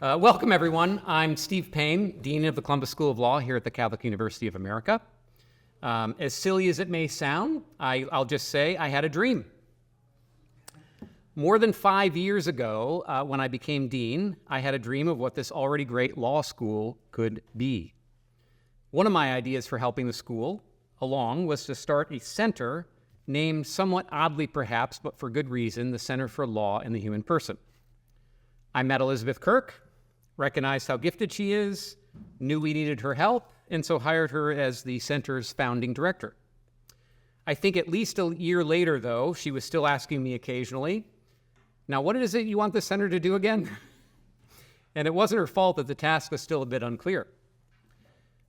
Welcome, everyone. I'm Steve Payne, Dean of the Columbus School of Law here at the Catholic University of America. As silly as it may sound, I'll just say I had a dream. More than 5 years ago, when I became dean, I had a dream of what this already great law school could be. One of my ideas for helping the school along was to start a center named somewhat oddly perhaps, but for good reason, the Center for Law and the Human Person. I met Elizabeth Kirk, recognized how gifted she is, knew we needed her help, and so hired her as the center's founding director. I think at least a year later, though, she was still asking me occasionally, "Now, what is it you want the center to do again?" And it wasn't her fault that the task was still a bit unclear.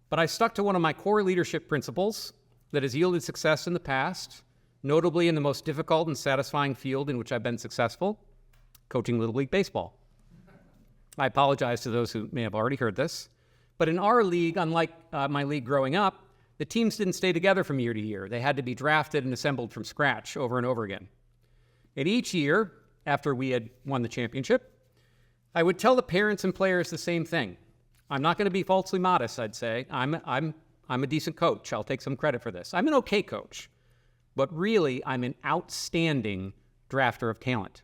But I stuck to one of my core leadership principles that has yielded success in the past, notably in the most difficult and satisfying field in which I've been successful, coaching Little League Baseball. I apologize to those who may have already heard this, but in our league, unlike my league growing up, the teams didn't stay together from year to year. They had to be drafted and assembled from scratch over and over again. And each year, after we had won the championship, I would tell the parents and players the same thing. I'm not going to be falsely modest, I'd say. I'm a decent coach. I'll take some credit for this. I'm an okay coach, but really, I'm an outstanding drafter of talent.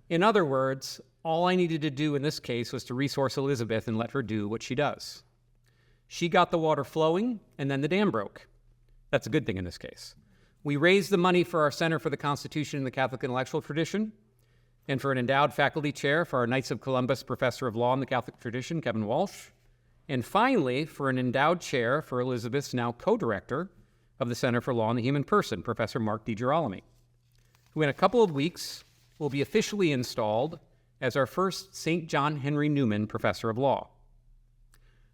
In other words, all I needed to do in this case was to resource Elizabeth and let her do what she does. She got the water flowing, and then the dam broke. That's a good thing in this case. We raised the money for our Center for the Constitution and the Catholic Intellectual Tradition, and for an endowed faculty chair for our Knights of Columbus Professor of Law in the Catholic Tradition, Kevin Walsh, and finally for an endowed chair for Elizabeth's now co-director of the Center for Law and the Human Person, Professor Mark DiGirolamo, who in a couple of weeks will be officially installed as our first St. John Henry Newman Professor of Law.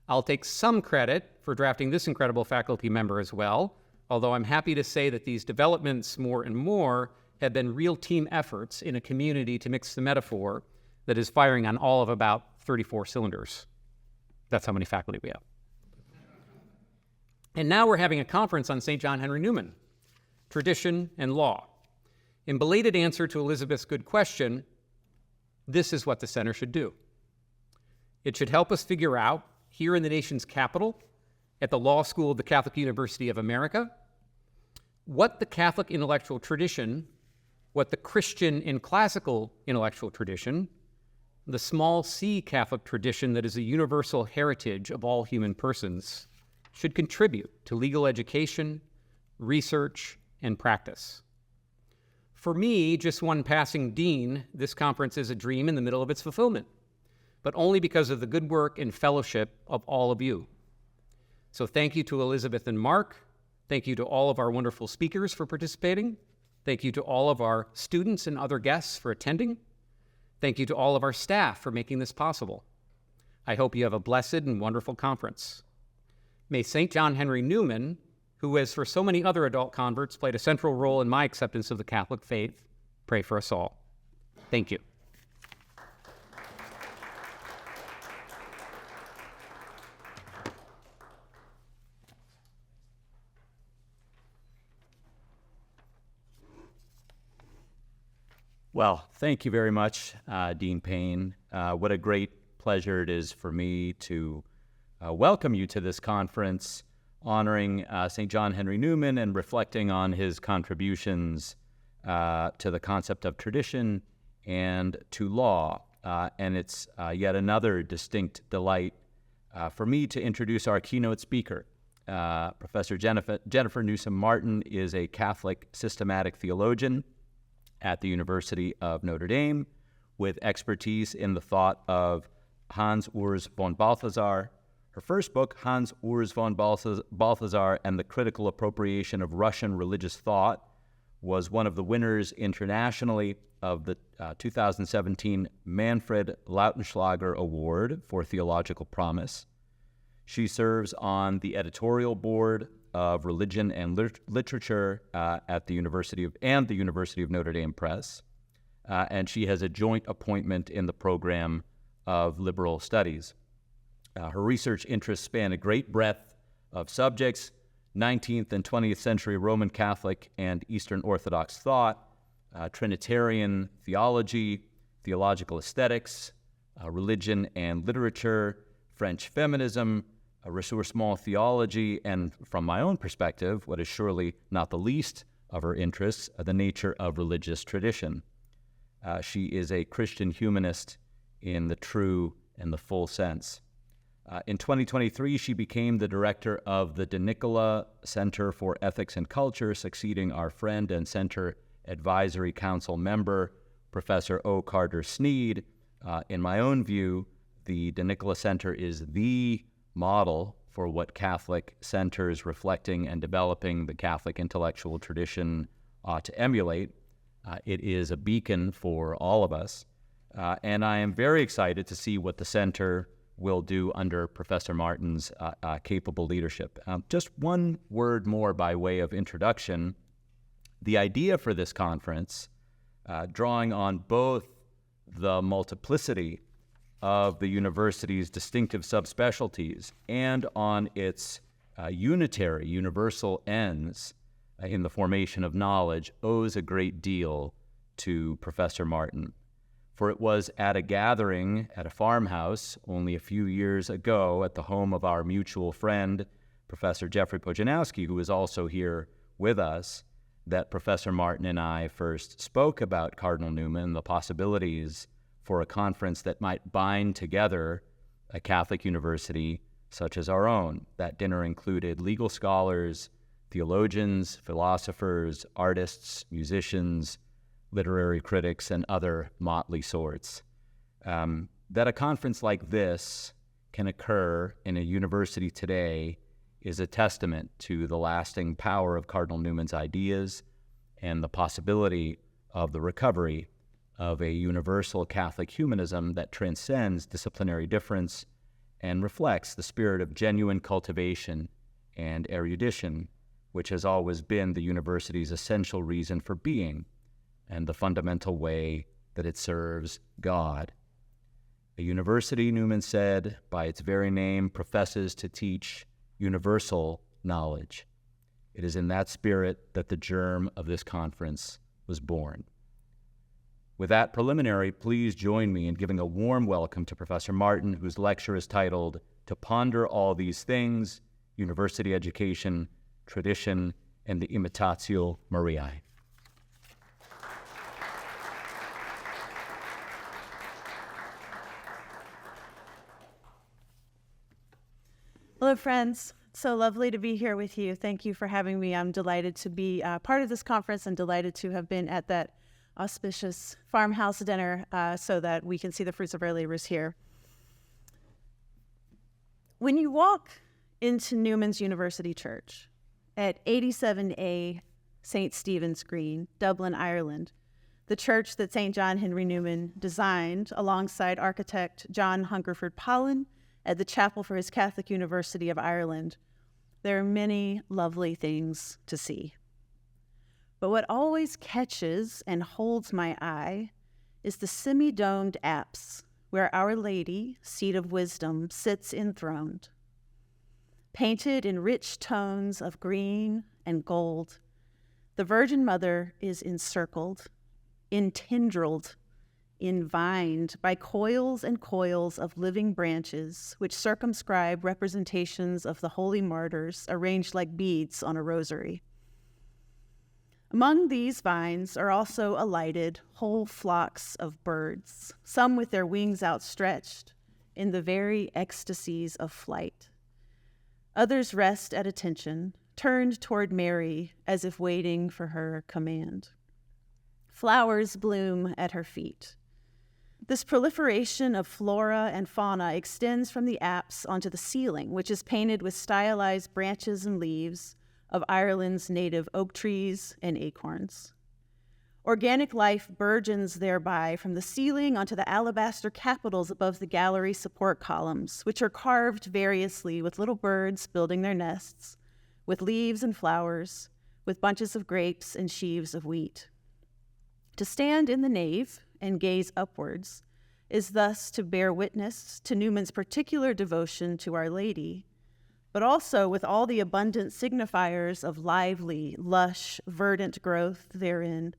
I'll take some credit for drafting this incredible faculty member as well, although I'm happy to say that these developments more and more have been real team efforts in a community, to mix the metaphor, that is firing on all of about 34 cylinders. That's how many faculty we have. And now we're having a conference on St. John Henry Newman, tradition and law. In belated answer to Elizabeth's good question, this is what the center should do. It should help us figure out, here in the nation's capital, at the Law School of the Catholic University of America, what the Catholic intellectual tradition, what the Christian and classical intellectual tradition, the small c Catholic tradition that is a universal heritage of all human persons, should contribute to legal education, research, and practice. For me, just one passing dean, this conference is a dream in the middle of its fulfillment, but only because of the good work and fellowship of all of you. So thank you to Elizabeth and Mark. Thank you to all of our wonderful speakers for participating. Thank you to all of our students and other guests for attending. Thank you to all of our staff for making this possible. I hope you have a blessed and wonderful conference. May St. John Henry Newman, who has for so many other adult converts played a central role in my acceptance of the Catholic faith, pray for us all. Thank you. Well, thank you very much, Dean Payne. What a great pleasure it is for me to welcome you to this conference honoring St. John Henry Newman and reflecting on his contributions to the concept of tradition and to law. And it's yet another distinct delight for me to introduce our keynote speaker. Professor Jennifer Newsome Martin is a Catholic systematic theologian at the University of Notre Dame with expertise in the thought of Hans Urs von Balthasar. Her first book, Hans Urs von Balthasar and the Critical Appropriation of Russian Religious Thought, was one of the winners internationally of the 2017 Manfred Lautenschlager Award for Theological Promise. She serves on the editorial board of Religion and Literature at the University of Notre Dame Press, and she has a joint appointment in the program of Liberal Studies. Her research interests span a great breadth of subjects: 19th and 20th century Roman Catholic and Eastern Orthodox thought, Trinitarian theology, theological aesthetics, religion and literature, French feminism, ressourcement theology, and from my own perspective, what is surely not the least of her interests, the nature of religious tradition. She is a Christian humanist in the true and the full sense. In 2023, she became the director of the De Nicola Center for Ethics and Culture, succeeding our friend and Center Advisory Council member, Professor O. Carter Sneed. In my own view, the De Nicola Center is the model for what Catholic centers reflecting and developing the Catholic intellectual tradition ought to emulate. It is a beacon for all of us, and I am very excited to see what the center will do under Professor Martin's capable leadership. Just one word more by way of introduction. The idea for this conference, drawing on both the multiplicity of the university's distinctive subspecialties and on its unitary, universal ends in the formation of knowledge, owes a great deal to Professor Martin. For it was at a gathering at a farmhouse only a few years ago at the home of our mutual friend, Professor Jeffrey Pojanowski, who is also here with us, that Professor Martin and I first spoke about Cardinal Newman, the possibilities for a conference that might bind together a Catholic university such as our own. That dinner included legal scholars, theologians, philosophers, artists, musicians, literary critics, and other motley sorts. That a conference like this can occur in a university today is a testament to the lasting power of Cardinal Newman's ideas and the possibility of the recovery of a universal Catholic humanism that transcends disciplinary difference and reflects the spirit of genuine cultivation and erudition, which has always been the university's essential reason for being and the fundamental way that it serves God. A university, Newman said, by its very name, professes to teach universal knowledge. It is in that spirit that the germ of this conference was born. With that preliminary, please join me in giving a warm welcome to Professor Martin, whose lecture is titled To Ponder All These Things, University Education, Tradition, and the Imitatio Mariae. Hello, friends. So lovely to be here with you. Thank you for having me. I'm delighted to be part of this conference and delighted to have been at that auspicious farmhouse dinner so that we can see the fruits of our labors here. When you walk into Newman's University Church at 87A St. Stephen's Green, Dublin, Ireland, the church that St. John Henry Newman designed alongside architect John Hungerford Pollen at the Chapel for His Catholic University of Ireland, there are many lovely things to see. But what always catches and holds my eye is the semi-domed apse where Our Lady, seat of wisdom, sits enthroned. Painted in rich tones of green and gold, the Virgin Mother is encircled, entendrilled, envined by coils and coils of living branches which circumscribe representations of the holy martyrs arranged like beads on a rosary. Among these vines are also alighted whole flocks of birds, some with their wings outstretched in the very ecstasies of flight. Others rest at attention, turned toward Mary as if waiting for her command. Flowers bloom at her feet. This proliferation of flora and fauna extends from the apse onto the ceiling, which is painted with stylized branches and leaves of Ireland's native oak trees and acorns. Organic life burgeons thereby from the ceiling onto the alabaster capitals above the gallery support columns, which are carved variously with little birds building their nests, with leaves and flowers, with bunches of grapes and sheaves of wheat. To stand in the nave and gaze upwards is thus to bear witness to Newman's particular devotion to Our Lady, but also with all the abundant signifiers of lively, lush, verdant growth therein,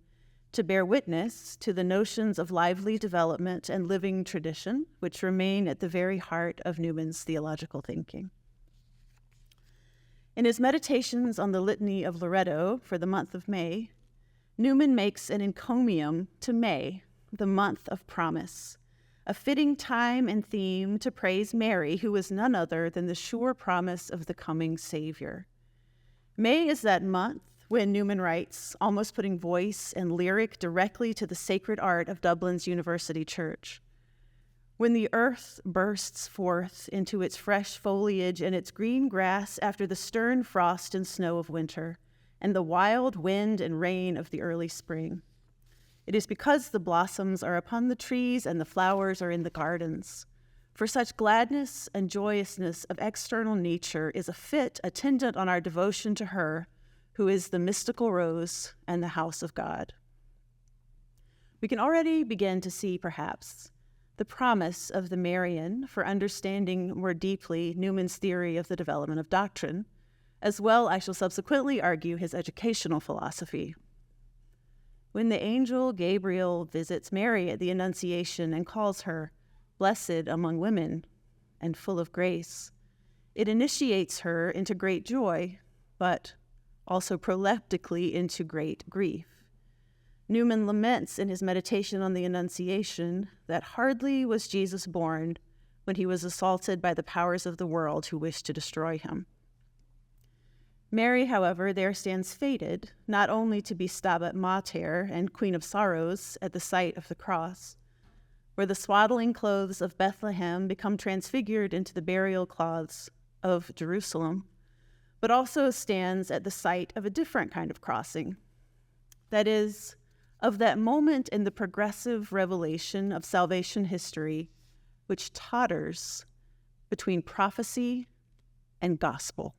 to bear witness to the notions of lively development and living tradition, which remain at the very heart of Newman's theological thinking. In his meditations on the Litany of Loreto for the month of May, Newman makes an encomium to May, the month of promise, a fitting time and theme to praise Mary, who is none other than the sure promise of the coming Savior. May is that month when Newman writes, almost putting voice and lyric directly to the sacred art of Dublin's University Church. When the earth bursts forth into its fresh foliage and its green grass after the stern frost and snow of winter, and the wild wind and rain of the early spring. It is because the blossoms are upon the trees and the flowers are in the gardens. For such gladness and joyousness of external nature is a fit attendant on our devotion to her, who is the mystical rose and the house of God. We can already begin to see, perhaps, the promise of the Marian for understanding more deeply Newman's theory of the development of doctrine, as well, I shall subsequently argue, his educational philosophy. When the angel Gabriel visits Mary at the Annunciation and calls her blessed among women and full of grace, it initiates her into great joy, but also proleptically into great grief. Newman laments in his meditation on the Annunciation that hardly was Jesus born when he was assaulted by the powers of the world who wished to destroy him. Mary, however, there stands fated, not only to be Stabat Mater and Queen of Sorrows at the site of the cross, where the swaddling clothes of Bethlehem become transfigured into the burial cloths of Jerusalem, but also stands at the site of a different kind of crossing, that is, of that moment in the progressive revelation of salvation history which totters between prophecy and gospel.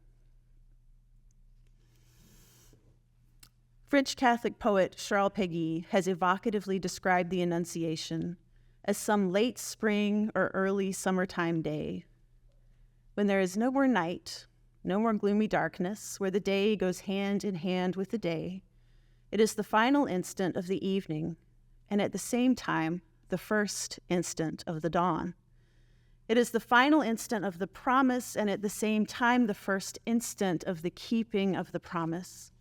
French Catholic poet Charles Péguy has evocatively described the Annunciation as some late spring or early summertime day, when there is no more night, no more gloomy darkness, where the day goes hand in hand with the day. It is the final instant of the evening, and at the same time, the first instant of the dawn. It is the final instant of the promise, and at the same time, the first instant of the keeping of the promise.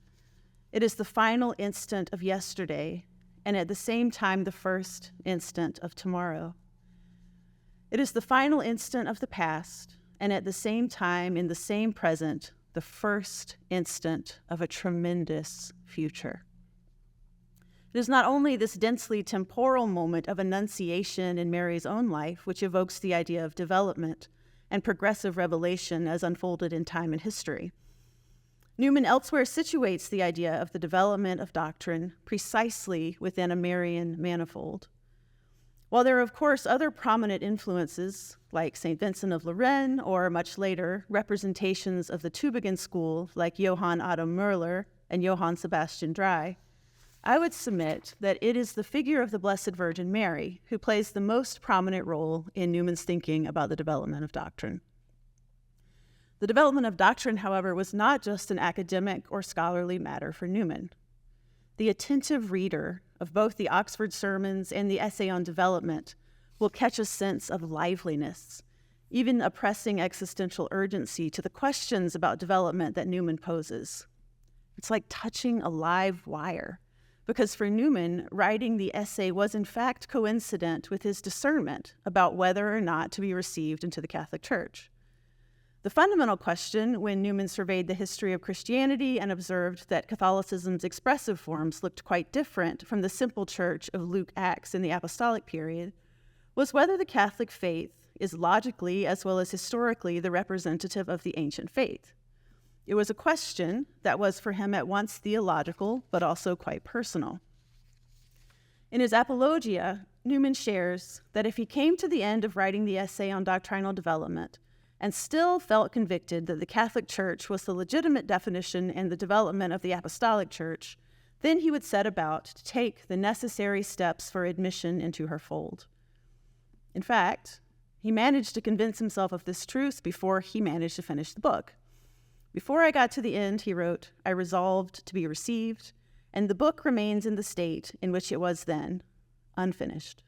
It is the final instant of yesterday, and at the same time, the first instant of tomorrow. It is the final instant of the past, and at the same time, in the same present, the first instant of a tremendous future. It is not only this densely temporal moment of annunciation in Mary's own life which evokes the idea of development and progressive revelation as unfolded in time and history. Newman elsewhere situates the idea of the development of doctrine precisely within a Marian manifold. While there are, of course, other prominent influences, like St. Vincent of Lorraine, or much later, representations of the Tübingen school, like Johann Adam Möller and Johann Sebastian Drey, I would submit that it is the figure of the Blessed Virgin Mary who plays the most prominent role in Newman's thinking about the development of doctrine. The development of doctrine, however, was not just an academic or scholarly matter for Newman. The attentive reader of both the Oxford Sermons and the Essay on Development will catch a sense of liveliness, even a pressing existential urgency to the questions about development that Newman poses. It's like touching a live wire, because for Newman, writing the essay was in fact coincident with his discernment about whether or not to be received into the Catholic Church. The fundamental question, when Newman surveyed the history of Christianity and observed that Catholicism's expressive forms looked quite different from the simple church of Luke Acts in the apostolic period, was whether the Catholic faith is logically as well as historically the representative of the ancient faith. It was a question that was for him at once theological but also quite personal. In his Apologia, Newman shares that if he came to the end of writing the essay on doctrinal development and still felt convicted that the Catholic Church was the legitimate definition and the development of the Apostolic Church, then he would set about to take the necessary steps for admission into her fold. In fact, he managed to convince himself of this truth before he managed to finish the book. Before I got to the end, he wrote, I resolved to be received, and the book remains in the state in which it was then, unfinished.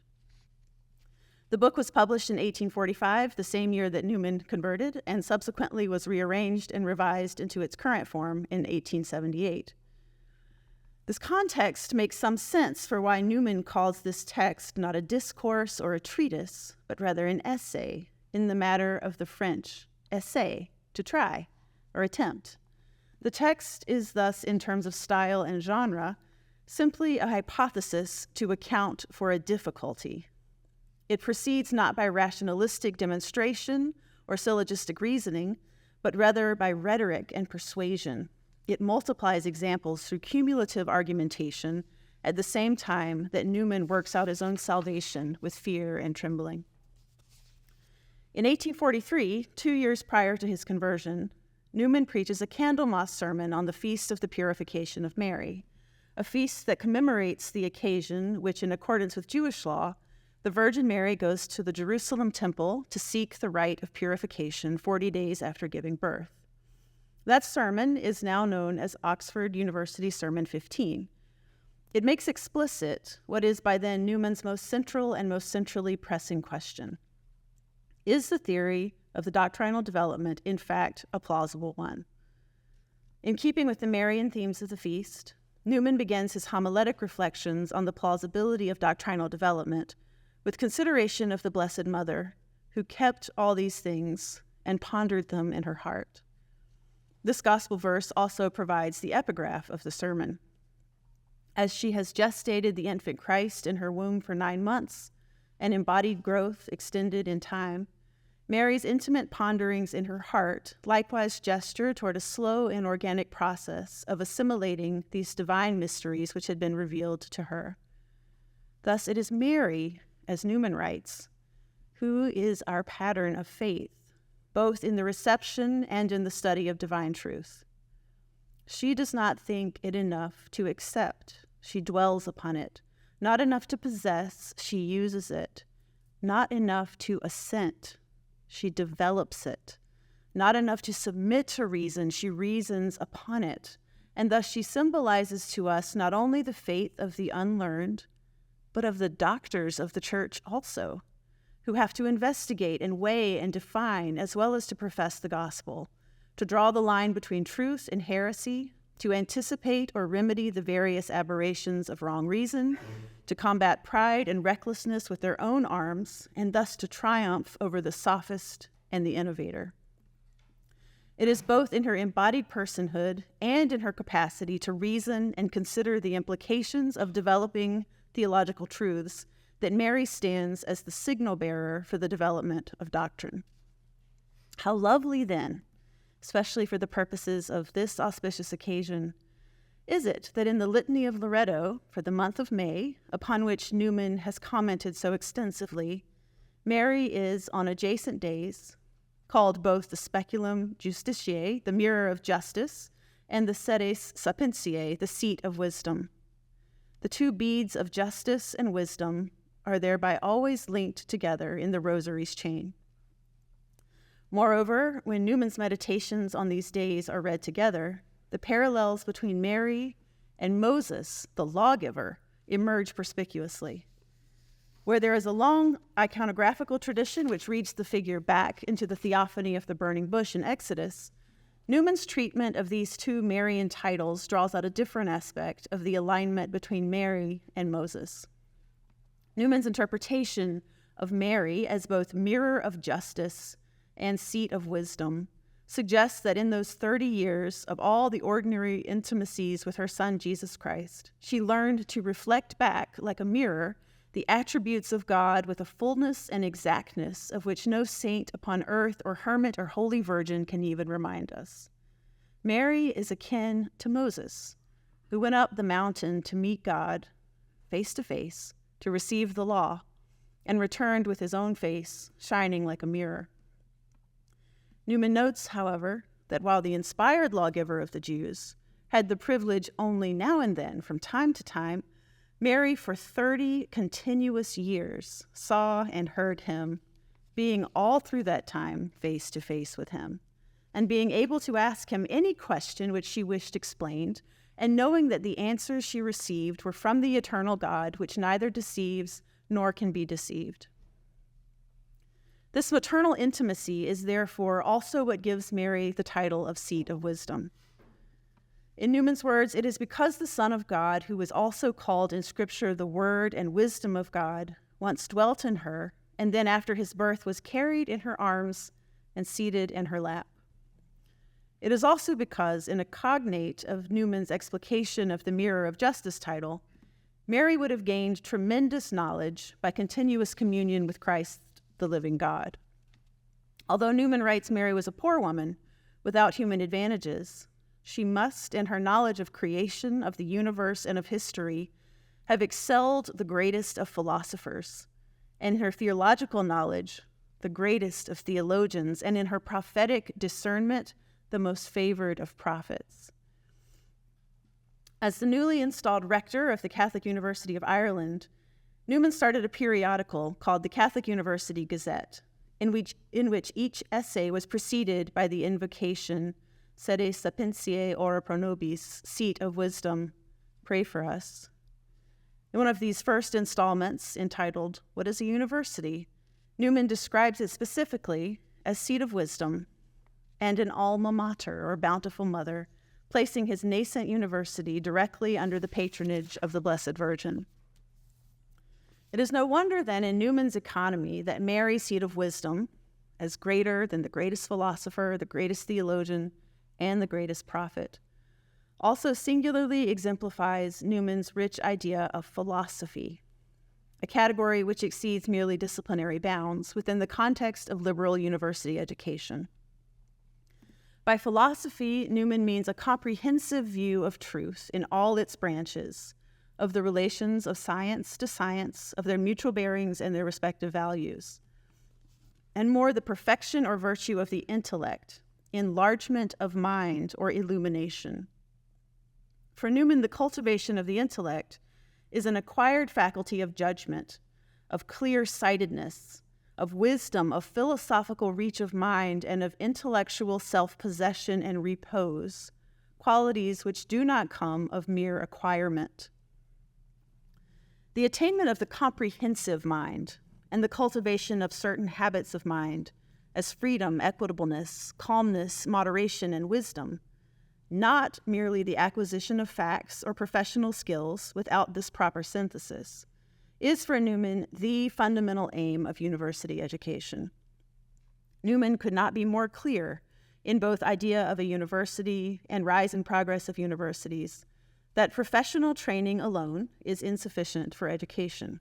The book was published in 1845, the same year that Newman converted, and subsequently was rearranged and revised into its current form in 1878. This context makes some sense for why Newman calls this text not a discourse or a treatise, but rather an essay, in the matter of the French essayer, to try or attempt. The text is thus, in terms of style and genre, simply a hypothesis to account for a difficulty. It proceeds not by rationalistic demonstration or syllogistic reasoning, but rather by rhetoric and persuasion. It multiplies examples through cumulative argumentation at the same time that Newman works out his own salvation with fear and trembling. In 1843, 2 years prior to his conversion, Newman preaches a Candlemas sermon on the Feast of the Purification of Mary, a feast that commemorates the occasion which, in accordance with Jewish law, the Virgin Mary goes to the Jerusalem temple to seek the rite of purification 40 days after giving birth. That sermon is now known as Oxford University Sermon 15. It makes explicit what is by then Newman's most central and most centrally pressing question. Is the theory of the doctrinal development, in fact, a plausible one? In keeping with the Marian themes of the feast, Newman begins his homiletic reflections on the plausibility of doctrinal development with consideration of the Blessed Mother, who kept all these things and pondered them in her heart. This gospel verse also provides the epigraph of the sermon. As she has gestated the infant Christ in her womb for 9 months, and embodied growth extended in time, Mary's intimate ponderings in her heart likewise gesture toward a slow and organic process of assimilating these divine mysteries which had been revealed to her. Thus it is Mary, as Newman writes, who is our pattern of faith, both in the reception and in the study of divine truth. She does not think it enough to accept, she dwells upon it. Not enough to possess, she uses it. Not enough to assent, she develops it. Not enough to submit to reason, she reasons upon it. And thus she symbolizes to us not only the faith of the unlearned, but of the doctors of the church also, who have to investigate and weigh and define, as well as to profess the gospel, to draw the line between truth and heresy, to anticipate or remedy the various aberrations of wrong reason, to combat pride and recklessness with their own arms, and thus to triumph over the sophist and the innovator. It is both in her embodied personhood and in her capacity to reason and consider the implications of developing theological truths that Mary stands as the signal bearer for the development of doctrine. How lovely, then, especially for the purposes of this auspicious occasion, is it that in the Litany of Loretto for the month of May, upon which Newman has commented so extensively, Mary is, on adjacent days, called both the Speculum Justitiae, the mirror of justice, and the Sedes Sapientiae, the seat of wisdom. The two beads of justice and wisdom are thereby always linked together in the rosary's chain. Moreover, when Newman's meditations on these days are read together, the parallels between Mary and Moses, the lawgiver, emerge perspicuously. Where there is a long iconographical tradition which reads the figure back into the theophany of the burning bush in Exodus, Newman's treatment of these two Marian titles draws out a different aspect of the alignment between Mary and Moses. Newman's interpretation of Mary as both mirror of justice and seat of wisdom suggests that in those 30 years of all the ordinary intimacies with her son Jesus Christ, she learned to reflect back like a mirror the attributes of God with a fullness and exactness of which no saint upon earth or hermit or holy virgin can even remind us. Mary is akin to Moses, who went up the mountain to meet God face to face to receive the law, and returned with his own face shining like a mirror. Newman notes, however, that while the inspired lawgiver of the Jews had the privilege only now and then, from time to time, Mary for 30 continuous years saw and heard him, being all through that time face to face with him, and being able to ask him any question which she wished explained, and knowing that the answers she received were from the eternal God, which neither deceives nor can be deceived. This maternal intimacy is therefore also what gives Mary the title of Seat of Wisdom. In Newman's words, it is because the Son of God, who is also called in Scripture the Word and Wisdom of God, once dwelt in her, and then after his birth was carried in her arms and seated in her lap. It is also because, in a cognate of Newman's explication of the Mirror of Justice title, Mary would have gained tremendous knowledge by continuous communion with Christ, the living God. Although Newman writes Mary was a poor woman without human advantages, she must, in her knowledge of creation, of the universe, and of history, have excelled the greatest of philosophers, and in her theological knowledge, the greatest of theologians, and in her prophetic discernment, the most favored of prophets. As the newly installed rector of the Catholic University of Ireland, Newman started a periodical called the Catholic University Gazette, in which each essay was preceded by the invocation, Sede Sapentiae Ora Pro Nobis, Seat of Wisdom, Pray for Us. In one of these first installments, entitled, What is a University?, Newman describes it specifically as Seat of Wisdom and an alma mater, or bountiful mother, placing his nascent university directly under the patronage of the Blessed Virgin. It is no wonder, then, in Newman's economy that Mary's Seat of Wisdom, as greater than the greatest philosopher, the greatest theologian, and the greatest prophet, also singularly exemplifies Newman's rich idea of philosophy, a category which exceeds merely disciplinary bounds within the context of liberal university education. By philosophy, Newman means a comprehensive view of truth in all its branches, of the relations of science to science, of their mutual bearings and their respective values, and more the perfection or virtue of the intellect, enlargement of mind or illumination. For Newman, the cultivation of the intellect is an acquired faculty of judgment, of clear-sightedness, of wisdom, of philosophical reach of mind, and of intellectual self-possession and repose, qualities which do not come of mere acquirement. The attainment of the comprehensive mind and the cultivation of certain habits of mind, as freedom, equitableness, calmness, moderation, and wisdom, not merely the acquisition of facts or professional skills without this proper synthesis, is for Newman the fundamental aim of university education. Newman could not be more clear in both idea of a university and rise and progress of universities that professional training alone is insufficient for education.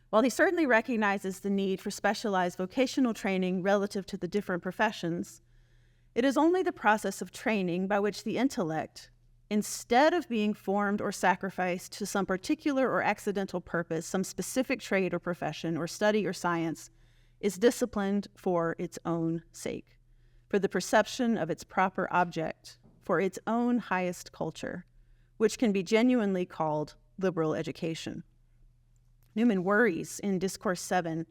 While he certainly recognizes the need for specialized vocational training relative to the different professions, it is only the process of training by which the intellect, instead of being formed or sacrificed to some particular or accidental purpose, some specific trade or profession or study or science, is disciplined for its own sake, for the perception of its proper object, for its own highest culture, which can be genuinely called liberal education. Newman worries in Discourse 7,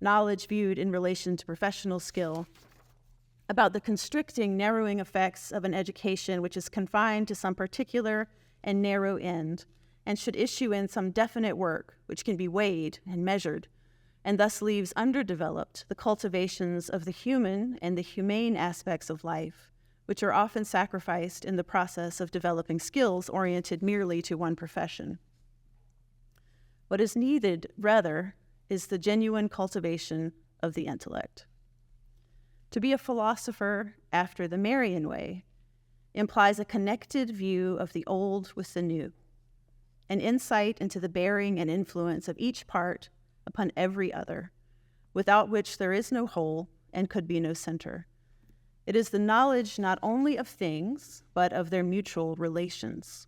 Knowledge Viewed in Relation to Professional Skill, about the constricting, narrowing effects of an education which is confined to some particular and narrow end, and should issue in some definite work which can be weighed and measured, and thus leaves underdeveloped the cultivations of the human and the humane aspects of life, which are often sacrificed in the process of developing skills oriented merely to one profession. What is needed, rather, is the genuine cultivation of the intellect. To be a philosopher after the Marian way implies a connected view of the old with the new, an insight into the bearing and influence of each part upon every other, without which there is no whole and could be no center. It is the knowledge not only of things, but of their mutual relations.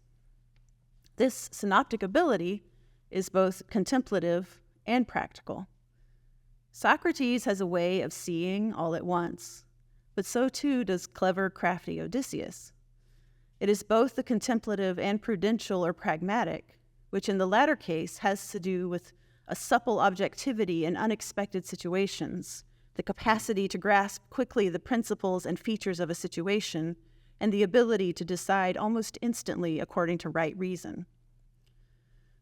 This synoptic ability is both contemplative and practical. Socrates has a way of seeing all at once, but so too does clever, crafty Odysseus. It is both the contemplative and prudential or pragmatic, which in the latter case has to do with a supple objectivity in unexpected situations, the capacity to grasp quickly the principles and features of a situation, and the ability to decide almost instantly according to right reason.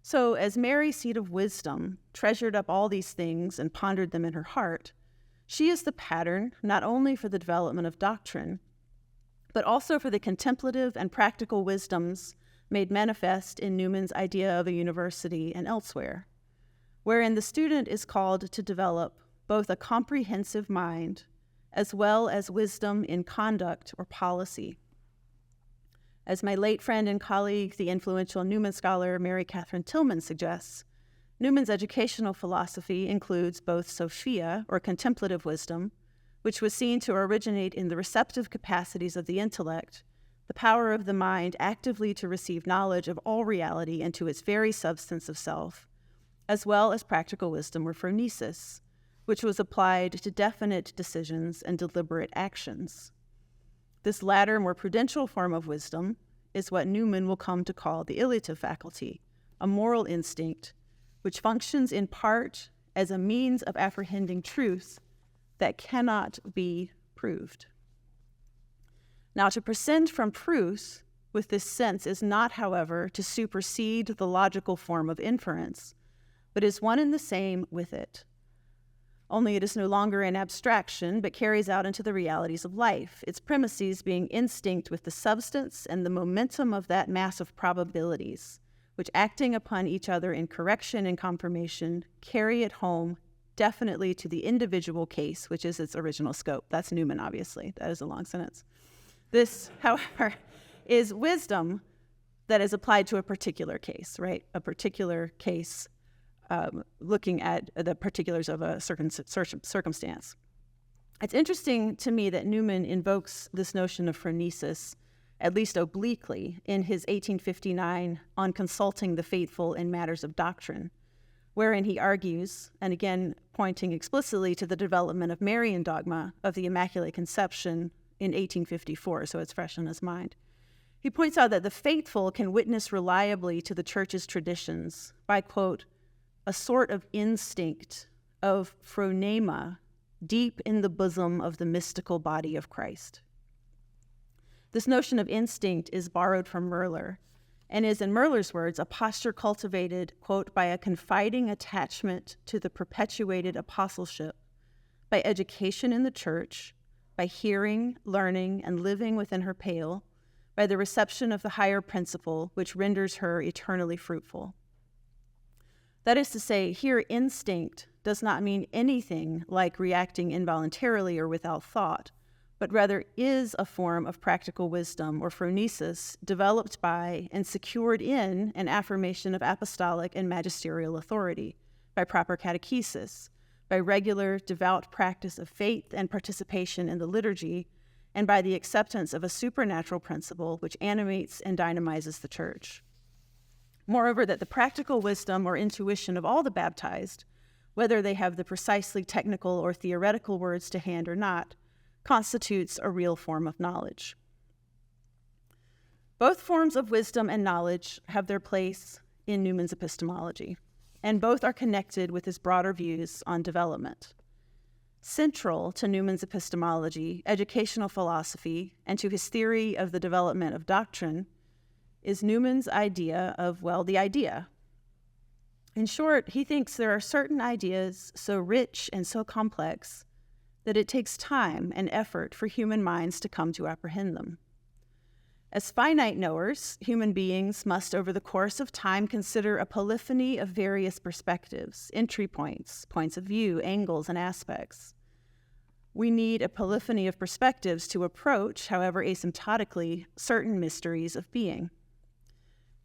So, as Mary, seat of wisdom, treasured up all these things and pondered them in her heart, she is the pattern not only for the development of doctrine, but also for the contemplative and practical wisdoms made manifest in Newman's idea of a university and elsewhere, wherein the student is called to develop both a comprehensive mind as well as wisdom in conduct or policy. As my late friend and colleague, the influential Newman scholar Mary Catherine Tillman suggests, Newman's educational philosophy includes both Sophia, or contemplative wisdom, which was seen to originate in the receptive capacities of the intellect, the power of the mind actively to receive knowledge of all reality into its very substance of self, as well as practical wisdom, or phronesis, which was applied to definite decisions and deliberate actions. This latter, more prudential form of wisdom is what Newman will come to call the illiative faculty, a moral instinct, which functions in part as a means of apprehending truth that cannot be proved. Now, to prescind from truth with this sense is not, however, to supersede the logical form of inference, but is one and the same with it. Only it is no longer an abstraction, but carries out into the realities of life, its premises being instinct with the substance and the momentum of that mass of probabilities, which, acting upon each other in correction and confirmation, carry it home definitely to the individual case, which is its original scope. That's Newman, obviously. That is a long sentence. This, however, is wisdom that is applied to a particular case, right? A particular case looking at the particulars of a certain circumstance. It's interesting to me that Newman invokes this notion of phronesis, at least obliquely, in his 1859 On Consulting the Faithful in Matters of Doctrine, wherein he argues, and again pointing explicitly to the development of Marian dogma of the Immaculate Conception in 1854, so it's fresh in his mind. He points out that the faithful can witness reliably to the Church's traditions by, quote, a sort of instinct of phronema deep in the bosom of the mystical body of Christ. This notion of instinct is borrowed from Merler and is, in Merler's words, a posture cultivated, quote, by a confiding attachment to the perpetuated apostleship, by education in the Church, by hearing, learning, and living within her pale, by the reception of the higher principle which renders her eternally fruitful. That is to say, here instinct does not mean anything like reacting involuntarily or without thought, but rather is a form of practical wisdom or phronesis developed by and secured in an affirmation of apostolic and magisterial authority, by proper catechesis, by regular devout practice of faith and participation in the liturgy, and by the acceptance of a supernatural principle which animates and dynamizes the Church. Moreover, that the practical wisdom or intuition of all the baptized, whether they have the precisely technical or theoretical words to hand or not, constitutes a real form of knowledge. Both forms of wisdom and knowledge have their place in Newman's epistemology, and both are connected with his broader views on development. Central to Newman's epistemology, educational philosophy, and to his theory of the development of doctrine is Newman's idea of, well, the idea. In short, he thinks there are certain ideas so rich and so complex that it takes time and effort for human minds to come to apprehend them. As finite knowers, human beings must over the course of time consider a polyphony of various perspectives, entry points, points of view, angles, and aspects. We need a polyphony of perspectives to approach, however asymptotically, certain mysteries of being.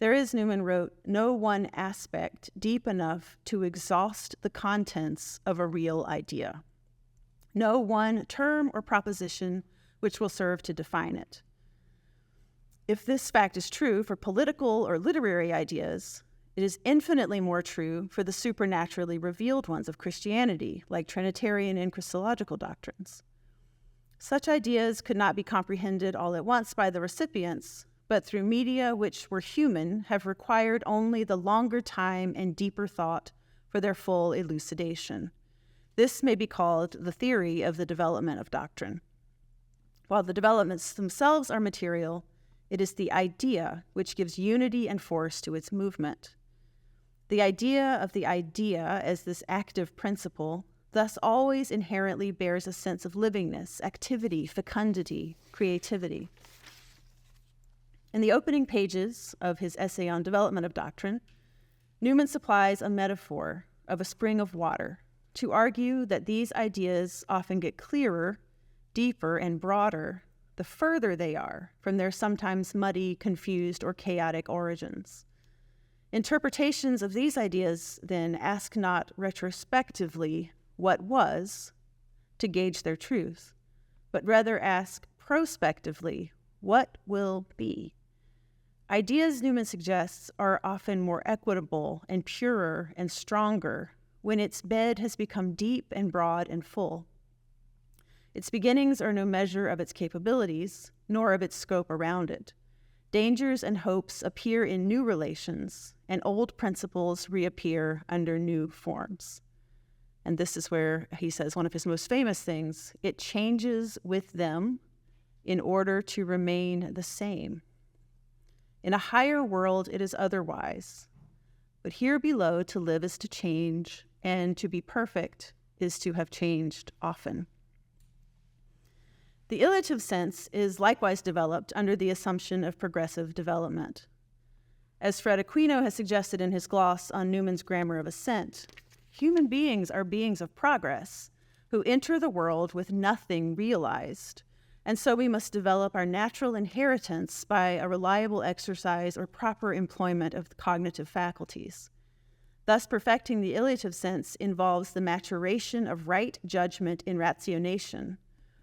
There is, Newman wrote, no one aspect deep enough to exhaust the contents of a real idea. No one term or proposition which will serve to define it. If this fact is true for political or literary ideas, it is infinitely more true for the supernaturally revealed ones of Christianity, like Trinitarian and Christological doctrines. Such ideas could not be comprehended all at once by the recipients, but through media which were human have required only the longer time and deeper thought for their full elucidation. This may be called the theory of the development of doctrine. While the developments themselves are material, it is the idea which gives unity and force to its movement. The idea of the idea as this active principle thus always inherently bears a sense of livingness, activity, fecundity, creativity. In the opening pages of his essay on development of doctrine, Newman supplies a metaphor of a spring of water to argue that these ideas often get clearer, deeper, and broader the further they are from their sometimes muddy, confused, or chaotic origins. Interpretations of these ideas, then, ask not retrospectively what was to gauge their truth, but rather ask prospectively what will be. Ideas, Newman suggests, are often more equitable and purer and stronger when its bed has become deep and broad and full. Its beginnings are no measure of its capabilities, nor of its scope around it. Dangers and hopes appear in new relations, and old principles reappear under new forms. And this is where he says one of his most famous things: it changes with them in order to remain the same. In a higher world, it is otherwise. But here below, to live is to change, and to be perfect is to have changed often. The illative sense is likewise developed under the assumption of progressive development. As Fred Aquino has suggested in his gloss on Newman's Grammar of Assent, human beings are beings of progress who enter the world with nothing realized, and so we must develop our natural inheritance by a reliable exercise or proper employment of the cognitive faculties. Thus, perfecting the illative sense involves the maturation of right judgment in rationation.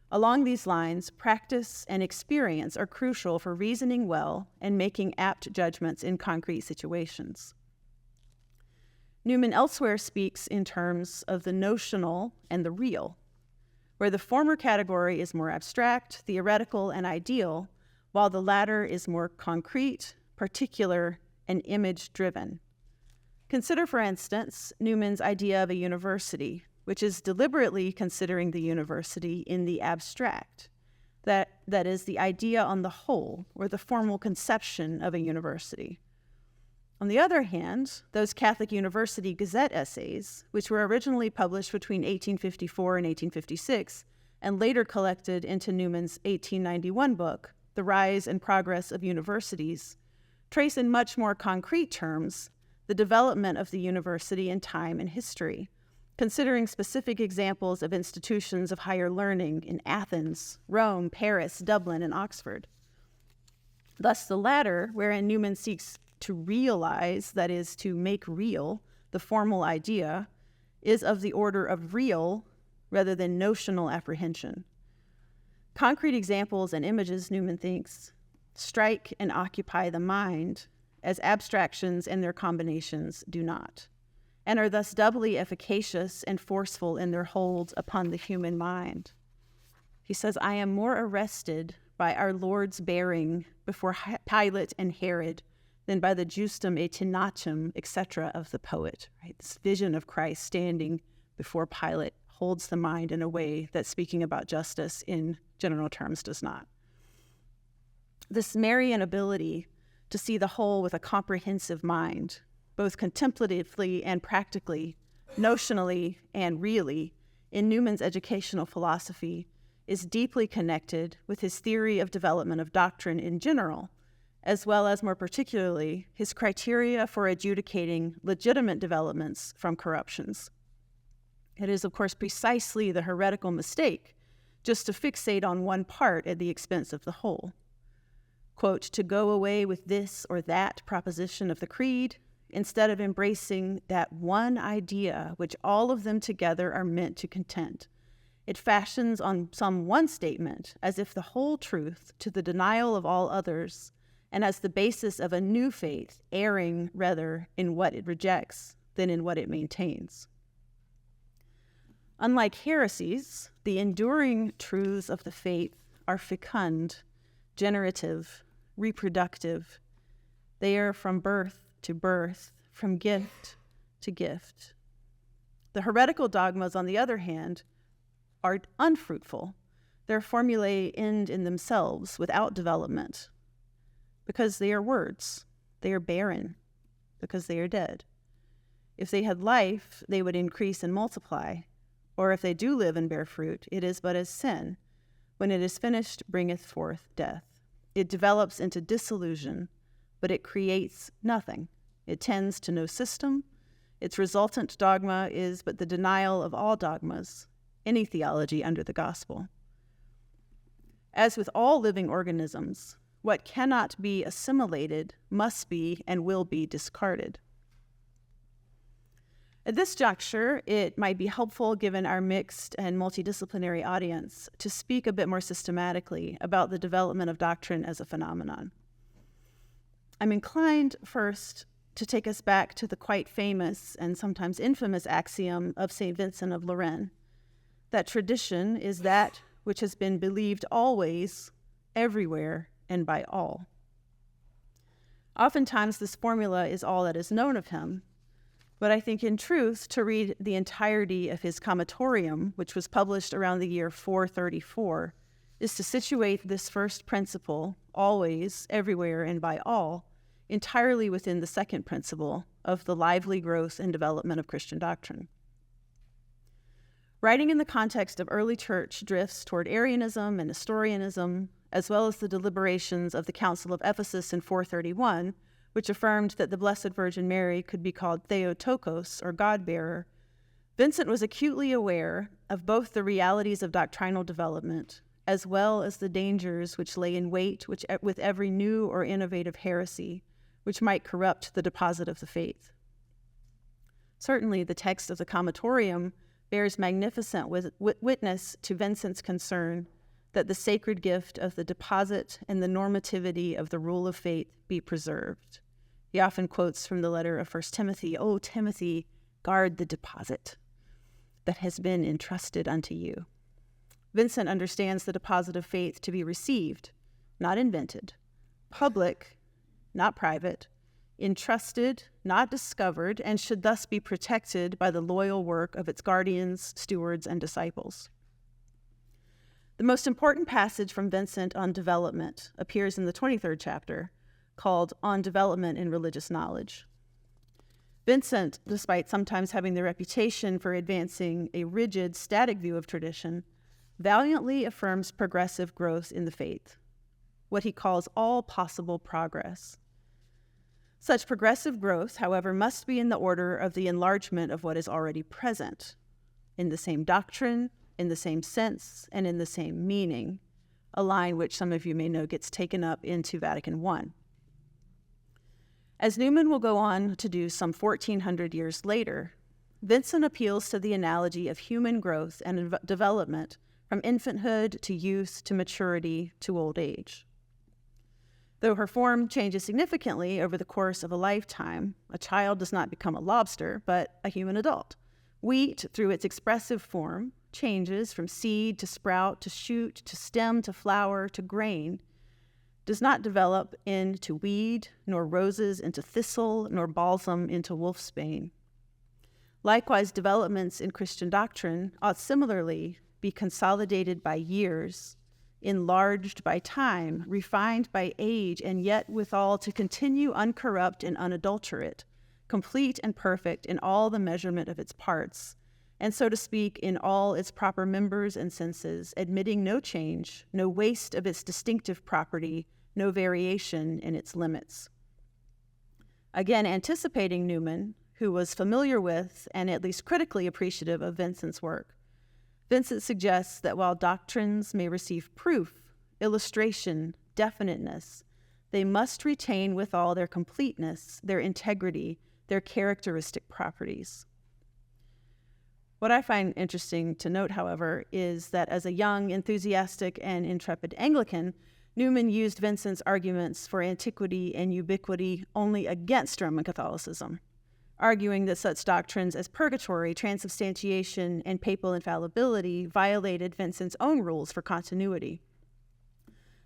Along these lines, practice and experience are crucial for reasoning well and making apt judgments in concrete situations. Newman elsewhere speaks in terms of the notional and the real, where the former category is more abstract, theoretical, and ideal, while the latter is more concrete, particular, and image-driven. Consider, for instance, Newman's idea of a university, which is deliberately considering the university in the abstract, that is, the idea on the whole, or the formal conception of a university. On the other hand, those Catholic University Gazette essays, which were originally published between 1854 and 1856, and later collected into Newman's 1891 book, The Rise and Progress of Universities, trace in much more concrete terms the development of the university in time and history, considering specific examples of institutions of higher learning in Athens, Rome, Paris, Dublin, and Oxford. Thus, the latter, wherein Newman seeks to realize, that is, to make real, the formal idea, is of the order of real rather than notional apprehension. Concrete examples and images, Newman thinks, strike and occupy the mind as abstractions and their combinations do not, and are thus doubly efficacious and forceful in their hold upon the human mind. He says, I am more arrested by our Lord's bearing before Pilate and Herod than by the justum et tenacium, etc. of the poet. Right? This vision of Christ standing before Pilate holds the mind in a way that speaking about justice in general terms does not. This Marian ability to see the whole with a comprehensive mind, both contemplatively and practically, notionally and really, in Newman's educational philosophy, is deeply connected with his theory of development of doctrine in general, as well as more particularly his criteria for adjudicating legitimate developments from corruptions. It is, of course, precisely the heretical mistake just to fixate on one part at the expense of the whole. Quote, to go away with this or that proposition of the creed, instead of embracing that one idea which all of them together are meant to content. It fashions on some one statement as if the whole truth to the denial of all others, and as the basis of a new faith, erring rather in what it rejects than in what it maintains. Unlike heresies, the enduring truths of the faith are fecund, generative, reproductive. They are from birth to birth, from gift to gift. The heretical dogmas, on the other hand, are unfruitful, Their formulae end in themselves without development because they are words. They are barren because they are dead. If they had life, they would increase and multiply. Or if they do live and bear fruit, it is but as sin, when it is finished, bringeth forth death. It develops into disillusion, but it creates nothing. It tends to no system. Its resultant dogma is but the denial of all dogmas, any theology under the gospel. As with all living organisms, what cannot be assimilated must be and will be discarded. At this juncture, it might be helpful, given our mixed and multidisciplinary audience, to speak a bit more systematically about the development of doctrine as a phenomenon. I'm inclined first to take us back to the quite famous and sometimes infamous axiom of St. Vincent of Lérins, that tradition is that which has been believed always, everywhere, and by all. Oftentimes, this formula is all that is known of him, but I think in truth, to read the entirety of his Comitorium, which was published around the year 434, is to situate this first principle, always, everywhere, and by all, entirely within the second principle of the lively growth and development of Christian doctrine. Writing in the context of early church drifts toward Arianism and Nestorianism, as well as the deliberations of the Council of Ephesus in 431, which affirmed that the Blessed Virgin Mary could be called Theotokos, or God-bearer, Vincent was acutely aware of both the realities of doctrinal development, as well as the dangers which lay in wait with every new or innovative heresy, which might corrupt the deposit of the faith. Certainly, the text of the Comitorium bears magnificent witness to Vincent's concern that the sacred gift of the deposit and the normativity of the rule of faith be preserved. He often quotes from the letter of 1 Timothy, "O Timothy, guard the deposit that has been entrusted unto you." Vincent understands the deposit of faith to be received, not invented, public, not private, entrusted, not discovered, and should thus be protected by the loyal work of its guardians, stewards, and disciples. The most important passage from Vincent on development appears in the 23rd chapter, called On Development in Religious Knowledge. Vincent, despite sometimes having the reputation for advancing a rigid, static view of tradition, valiantly affirms progressive growth in the faith, what he calls all possible progress. Such progressive growth, however, must be in the order of the enlargement of what is already present, in the same doctrine, in the same sense, and in the same meaning, a line which some of you may know gets taken up into Vatican I. As Newman will go on to do some 1,400 years later, Vincent appeals to the analogy of human growth and development from infanthood to youth to maturity to old age. Though her form changes significantly over the course of a lifetime, a child does not become a lobster, but a human adult. Wheat, through its expressive form, changes from seed to sprout to shoot to stem to flower to grain, does not develop into weed, nor roses into thistle, nor balsam into wolfsbane. Likewise, developments in Christian doctrine ought similarly be consolidated by years, enlarged by time, refined by age, and yet withal to continue uncorrupt and unadulterate, complete and perfect in all the measurement of its parts, and so to speak, in all its proper members and senses, admitting no change, no waste of its distinctive property, no variation in its limits. Again, anticipating Newman, who was familiar with and at least critically appreciative of Vincent's work, Vincent suggests that while doctrines may receive proof, illustration, definiteness, they must retain withal their completeness, their integrity, their characteristic properties. What I find interesting to note, however, is that as a young, enthusiastic, and intrepid Anglican, Newman used Vincent's arguments for antiquity and ubiquity only against Roman Catholicism, arguing that such doctrines as purgatory, transubstantiation, and papal infallibility violated Vincent's own rules for continuity.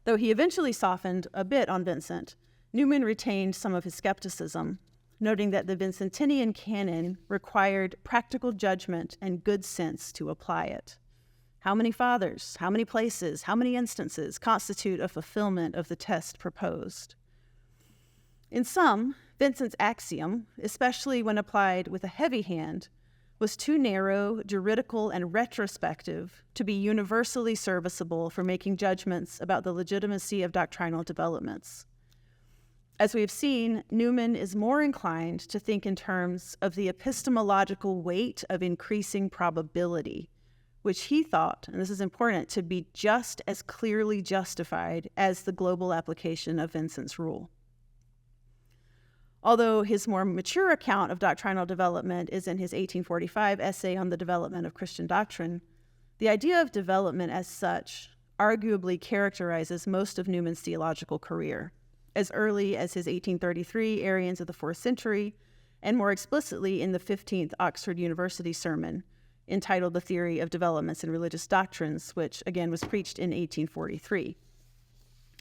Though he eventually softened a bit on Vincent, Newman retained some of his skepticism, noting that the Vincentian canon required practical judgment and good sense to apply it. How many fathers, how many places, how many instances constitute a fulfillment of the test proposed? In sum, Vincent's axiom, especially when applied with a heavy hand, was too narrow, juridical, and retrospective to be universally serviceable for making judgments about the legitimacy of doctrinal developments. As we have seen, Newman is more inclined to think in terms of the epistemological weight of increasing probability, which he thought, and this is important, to be just as clearly justified as the global application of Vincent's rule. Although his more mature account of doctrinal development is in his 1845 essay on the development of Christian doctrine, the idea of development as such arguably characterizes most of Newman's theological career, as early as his 1833 Arians of the Fourth Century, and more explicitly in the 15th Oxford University sermon, entitled The Theory of Developments in Religious Doctrines, which again was preached in 1843.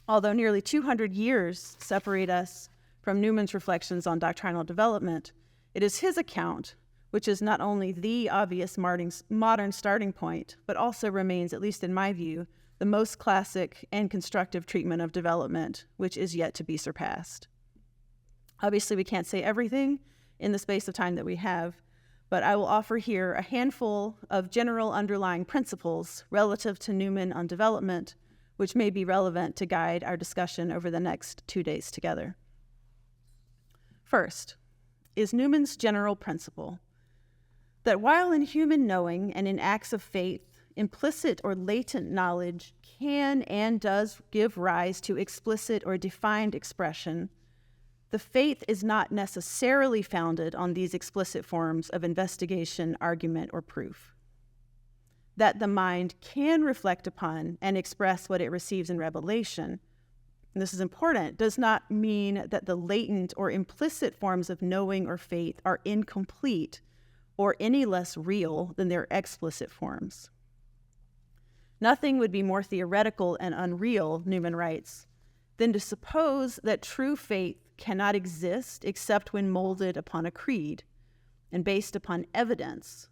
Although nearly 200 years separate us from Newman's reflections on doctrinal development, it is his account which is not only the obvious modern starting point, but also remains, at least in my view, the most classic and constructive treatment of development, which is yet to be surpassed. Obviously, we can't say everything in the space of time that we have, but I will offer here a handful of general underlying principles relative to Newman on development, which may be relevant to guide our discussion over the next 2 days together. First, is Newman's general principle that while in human knowing and in acts of faith, implicit or latent knowledge can and does give rise to explicit or defined expression, the faith is not necessarily founded on these explicit forms of investigation, argument, or proof. That the mind can reflect upon and express what it receives in revelation, and this is important, does not mean that the latent or implicit forms of knowing or faith are incomplete or any less real than their explicit forms. Nothing would be more theoretical and unreal, Newman writes, than to suppose that true faith cannot exist except when molded upon a creed and based upon evidence.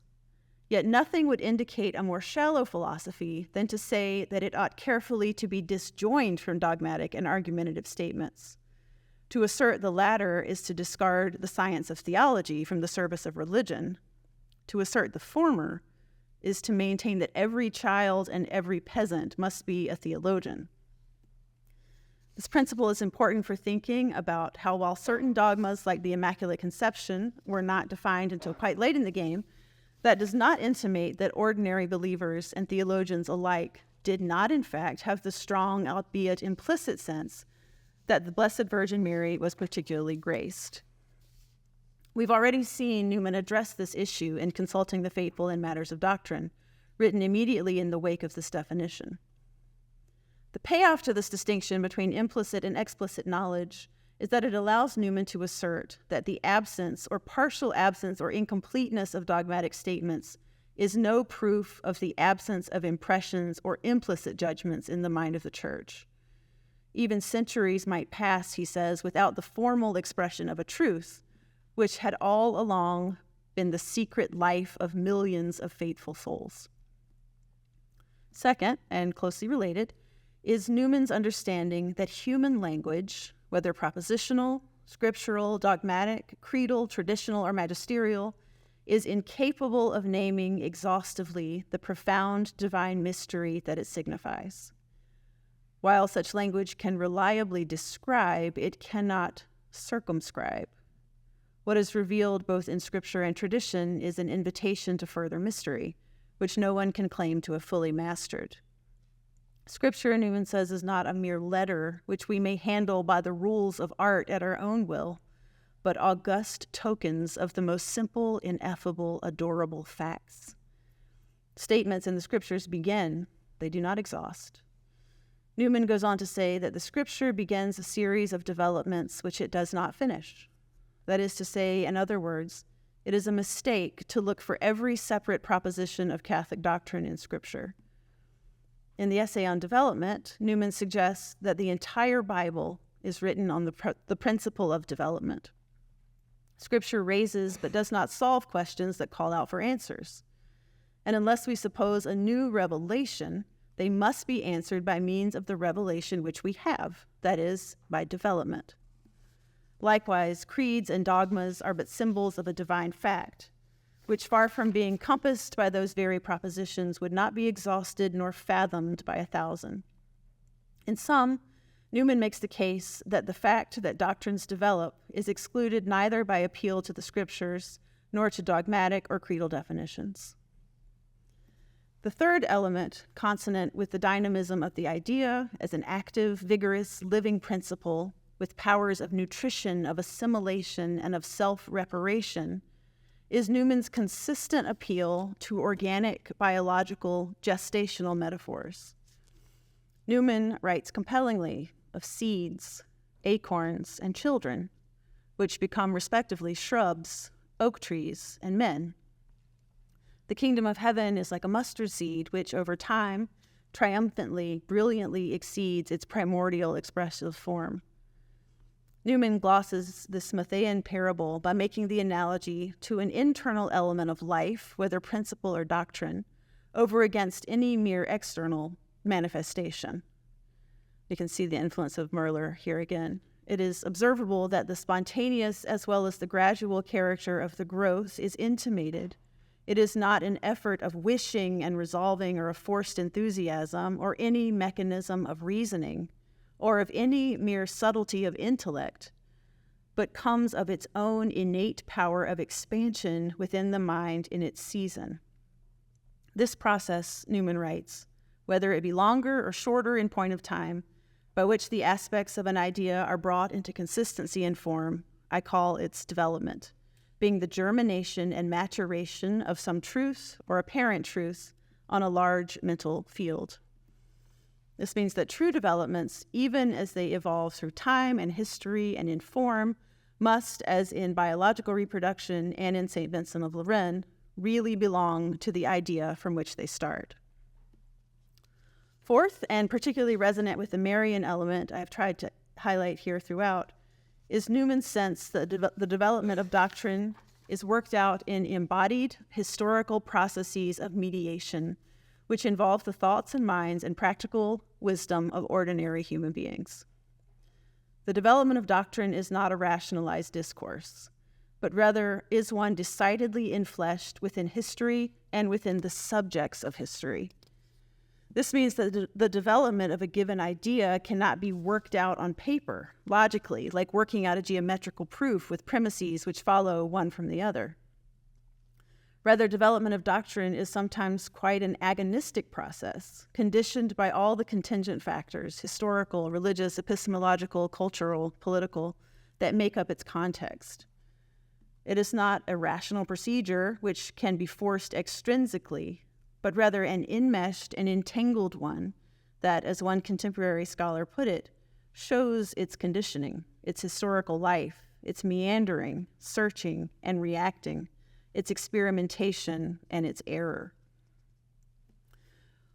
Yet nothing would indicate a more shallow philosophy than to say that it ought carefully to be disjoined from dogmatic and argumentative statements. To assert the latter is to discard the science of theology from the service of religion. To assert the former is to maintain that every child and every peasant must be a theologian. This principle is important for thinking about how, while certain dogmas like the Immaculate Conception were not defined until quite late in the game, that does not intimate that ordinary believers and theologians alike did not, in fact, have the strong, albeit implicit sense that the Blessed Virgin Mary was particularly graced. We've already seen Newman address this issue in Consulting the Faithful in Matters of Doctrine, written immediately in the wake of this definition. The payoff to this distinction between implicit and explicit knowledge is that it allows Newman to assert that the absence or partial absence or incompleteness of dogmatic statements is no proof of the absence of impressions or implicit judgments in the mind of the Church. Even centuries might pass, he says, without the formal expression of a truth, which had all along been the secret life of millions of faithful souls. Second, and closely related, is Newman's understanding that human language, whether propositional, scriptural, dogmatic, creedal, traditional, or magisterial, is incapable of naming exhaustively the profound divine mystery that it signifies. While such language can reliably describe, it cannot circumscribe. What is revealed both in Scripture and tradition is an invitation to further mystery, which no one can claim to have fully mastered. Scripture, Newman says, is not a mere letter which we may handle by the rules of art at our own will, but august tokens of the most simple, ineffable, adorable facts. Statements in the Scriptures begin, they do not exhaust. Newman goes on to say that the Scripture begins a series of developments which it does not finish. That is to say, in other words, it is a mistake to look for every separate proposition of Catholic doctrine in Scripture. In the essay on development, Newman suggests that the entire Bible is written on the principle of development. Scripture raises but does not solve questions that call out for answers. and unless we suppose a new revelation, they must be answered by means of the revelation which we have, that is, by development. Likewise, creeds and dogmas are but symbols of a divine fact, which, far from being compassed by those very propositions, would not be exhausted nor fathomed by 1,000. In sum, Newman makes the case that the fact that doctrines develop is excluded neither by appeal to the scriptures nor to dogmatic or creedal definitions. The third element, consonant with the dynamism of the idea as an active, vigorous, living principle with powers of nutrition, of assimilation, and of self-reparation, is Newman's consistent appeal to organic, biological, gestational metaphors. Newman writes compellingly of seeds, acorns, and children, which become respectively shrubs, oak trees, and men. The kingdom of heaven is like a mustard seed, which over time triumphantly, brilliantly exceeds its primordial expressive form. Newman glosses this Matthean parable by making the analogy to an internal element of life, whether principle or doctrine, over against any mere external manifestation. You can see the influence of Merler here again. It is observable that the spontaneous as well as the gradual character of the growth is intimated. It is not an effort of wishing and resolving or a forced enthusiasm or any mechanism of reasoning or of any mere subtlety of intellect, but comes of its own innate power of expansion within the mind in its season. This process, Newman writes, whether it be longer or shorter in point of time, by which the aspects of an idea are brought into consistency and form, I call its development, being the germination and maturation of some truth or apparent truth on a large mental field. This means that true developments, even as they evolve through time and history and in form, must, as in biological reproduction and in St. Vincent of Lérins, really belong to the idea from which they start. Fourth, and particularly resonant with the Marian element I've tried to highlight here throughout, is Newman's sense that the development of doctrine is worked out in embodied historical processes of mediation, which involve the thoughts and minds and practical wisdom of ordinary human beings. The development of doctrine is not a rationalized discourse, but rather is one decidedly infleshed within history and within the subjects of history. This means that the development of a given idea cannot be worked out on paper, logically, like working out a geometrical proof with premises which follow one from the other. Rather, development of doctrine is sometimes quite an agonistic process, conditioned by all the contingent factors, historical, religious, epistemological, cultural, political, that make up its context. It is not a rational procedure which can be forced extrinsically, but rather an enmeshed and entangled one that, as one contemporary scholar put it, shows its conditioning, its historical life, its meandering, searching, and reacting, its experimentation, and its error.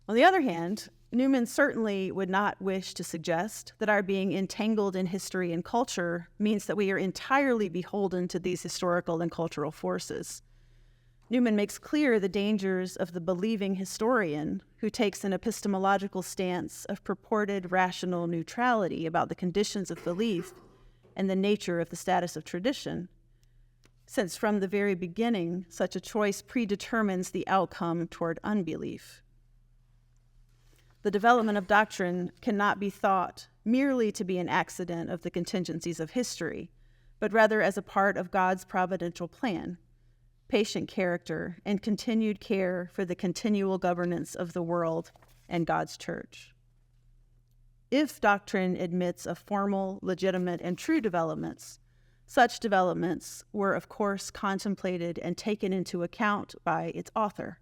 On the other hand, Newman certainly would not wish to suggest that our being entangled in history and culture means that we are entirely beholden to these historical and cultural forces. Newman makes clear the dangers of the believing historian who takes an epistemological stance of purported rational neutrality about the conditions of belief and the nature of the status of tradition, since from the very beginning, such a choice predetermines the outcome toward unbelief. The development of doctrine cannot be thought merely to be an accident of the contingencies of history, but rather as a part of God's providential plan, patient character, and continued care for the continual governance of the world and God's church. If doctrine admits of formal, legitimate, and true developments, such developments were, of course, contemplated and taken into account by its author,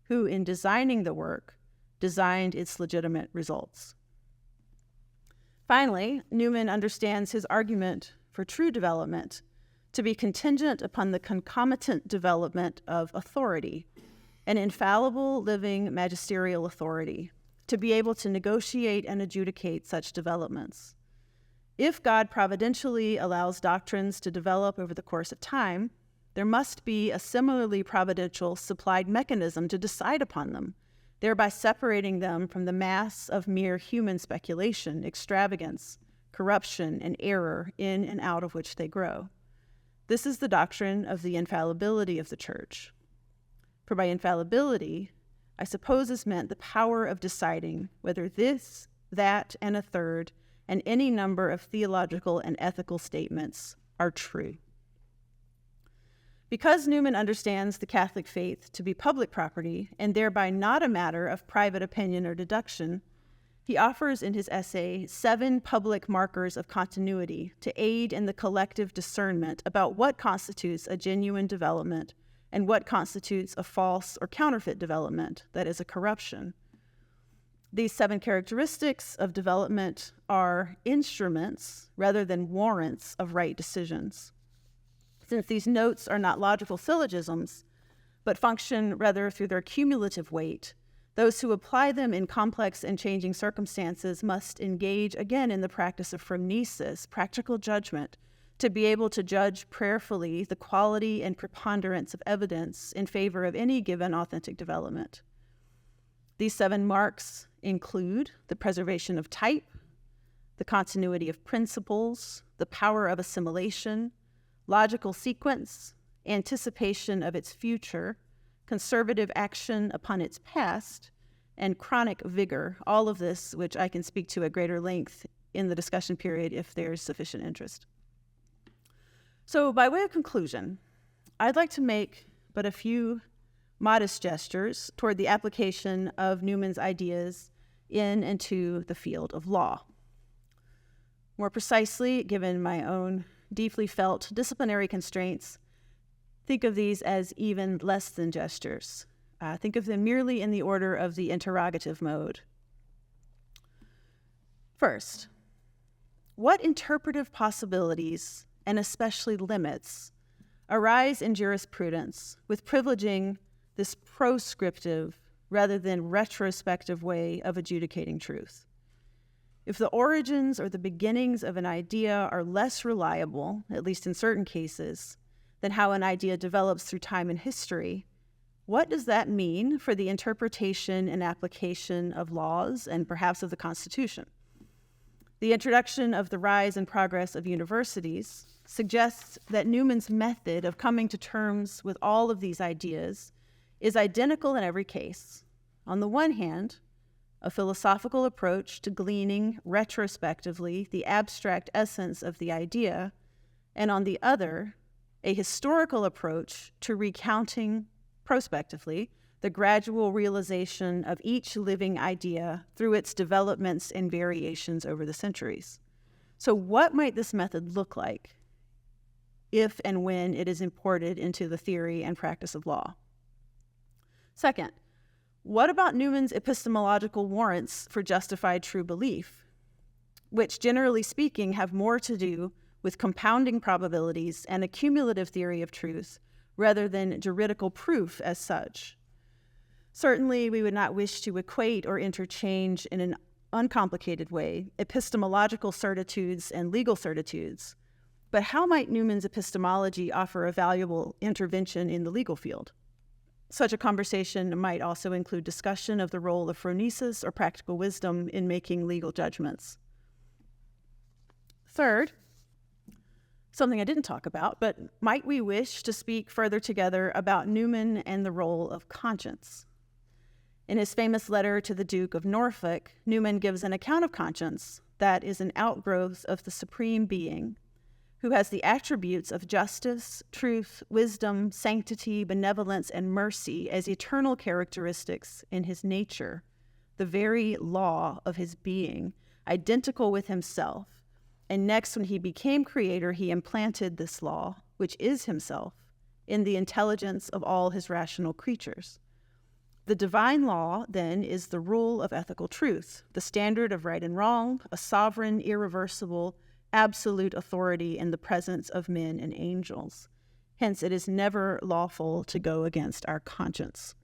who, in designing the work, designed its legitimate results. Finally, Newman understands his argument for true development to be contingent upon the concomitant development of authority, an infallible, living magisterial authority, to be able to negotiate and adjudicate such developments. If God providentially allows doctrines to develop over the course of time, there must be a similarly providential supplied mechanism to decide upon them, thereby separating them from the mass of mere human speculation, extravagance, corruption, and error in and out of which they grow. This is the doctrine of the infallibility of the Church. For by infallibility, I suppose is meant the power of deciding whether this, that, and a third, and any number of theological and ethical statements are true. Because Newman understands the Catholic faith to be public property and thereby not a matter of private opinion or deduction, he offers in his essay 7 public markers of continuity to aid in the collective discernment about what constitutes a genuine development and what constitutes a false or counterfeit development, that is, a corruption. These 7 characteristics of development are instruments rather than warrants of right decisions. Since these notes are not logical syllogisms, but function rather through their cumulative weight, those who apply them in complex and changing circumstances must engage again in the practice of phronesis, practical judgment, to be able to judge prayerfully the quality and preponderance of evidence in favor of any given authentic development. These 7 marks include the preservation of type, the continuity of principles, the power of assimilation, logical sequence, anticipation of its future, conservative action upon its past, and chronic vigor, all of this which I can speak to at greater length in the discussion period if there's sufficient interest. So by way of conclusion, I'd like to make but a few modest gestures toward the application of Newman's ideas in and to the field of law. More precisely, given my own deeply felt disciplinary constraints, think of these as even less than gestures. Think of them merely in the order of the interrogative mode. First, what interpretive possibilities, and especially limits, arise in jurisprudence with privileging this proscriptive rather than retrospective way of adjudicating truth? If the origins or the beginnings of an idea are less reliable, at least in certain cases, than how an idea develops through time and history, what does that mean for the interpretation and application of laws and perhaps of the Constitution? The introduction of the rise and progress of universities suggests that Newman's method of coming to terms with all of these ideas is identical in every case. On the one hand, a philosophical approach to gleaning retrospectively the abstract essence of the idea, and on the other, a historical approach to recounting prospectively the gradual realization of each living idea through its developments and variations over the centuries. So what might this method look like if and when it is imported into the theory and practice of law? Second, what about Newman's epistemological warrants for justified true belief, which generally speaking have more to do with compounding probabilities and a cumulative theory of truth rather than juridical proof as such? Certainly, we would not wish to equate or interchange in an uncomplicated way epistemological certitudes and legal certitudes, but how might Newman's epistemology offer a valuable intervention in the legal field? Such a conversation might also include discussion of the role of phronesis or practical wisdom in making legal judgments. Third, something I didn't talk about, but might we wish to speak further together about Newman and the role of conscience? In his famous letter to the Duke of Norfolk, Newman gives an account of conscience that is an outgrowth of the Supreme Being, who has the attributes of justice, truth, wisdom, sanctity, benevolence, and mercy as eternal characteristics in his nature, the very law of his being, identical with himself. And next, when he became creator, he implanted this law, which is himself, in the intelligence of all his rational creatures. The divine law, then, is the rule of ethical truth, the standard of right and wrong, a sovereign, irreversible, absolute authority in the presence of men and angels. Hence, it is never lawful to go against our conscience.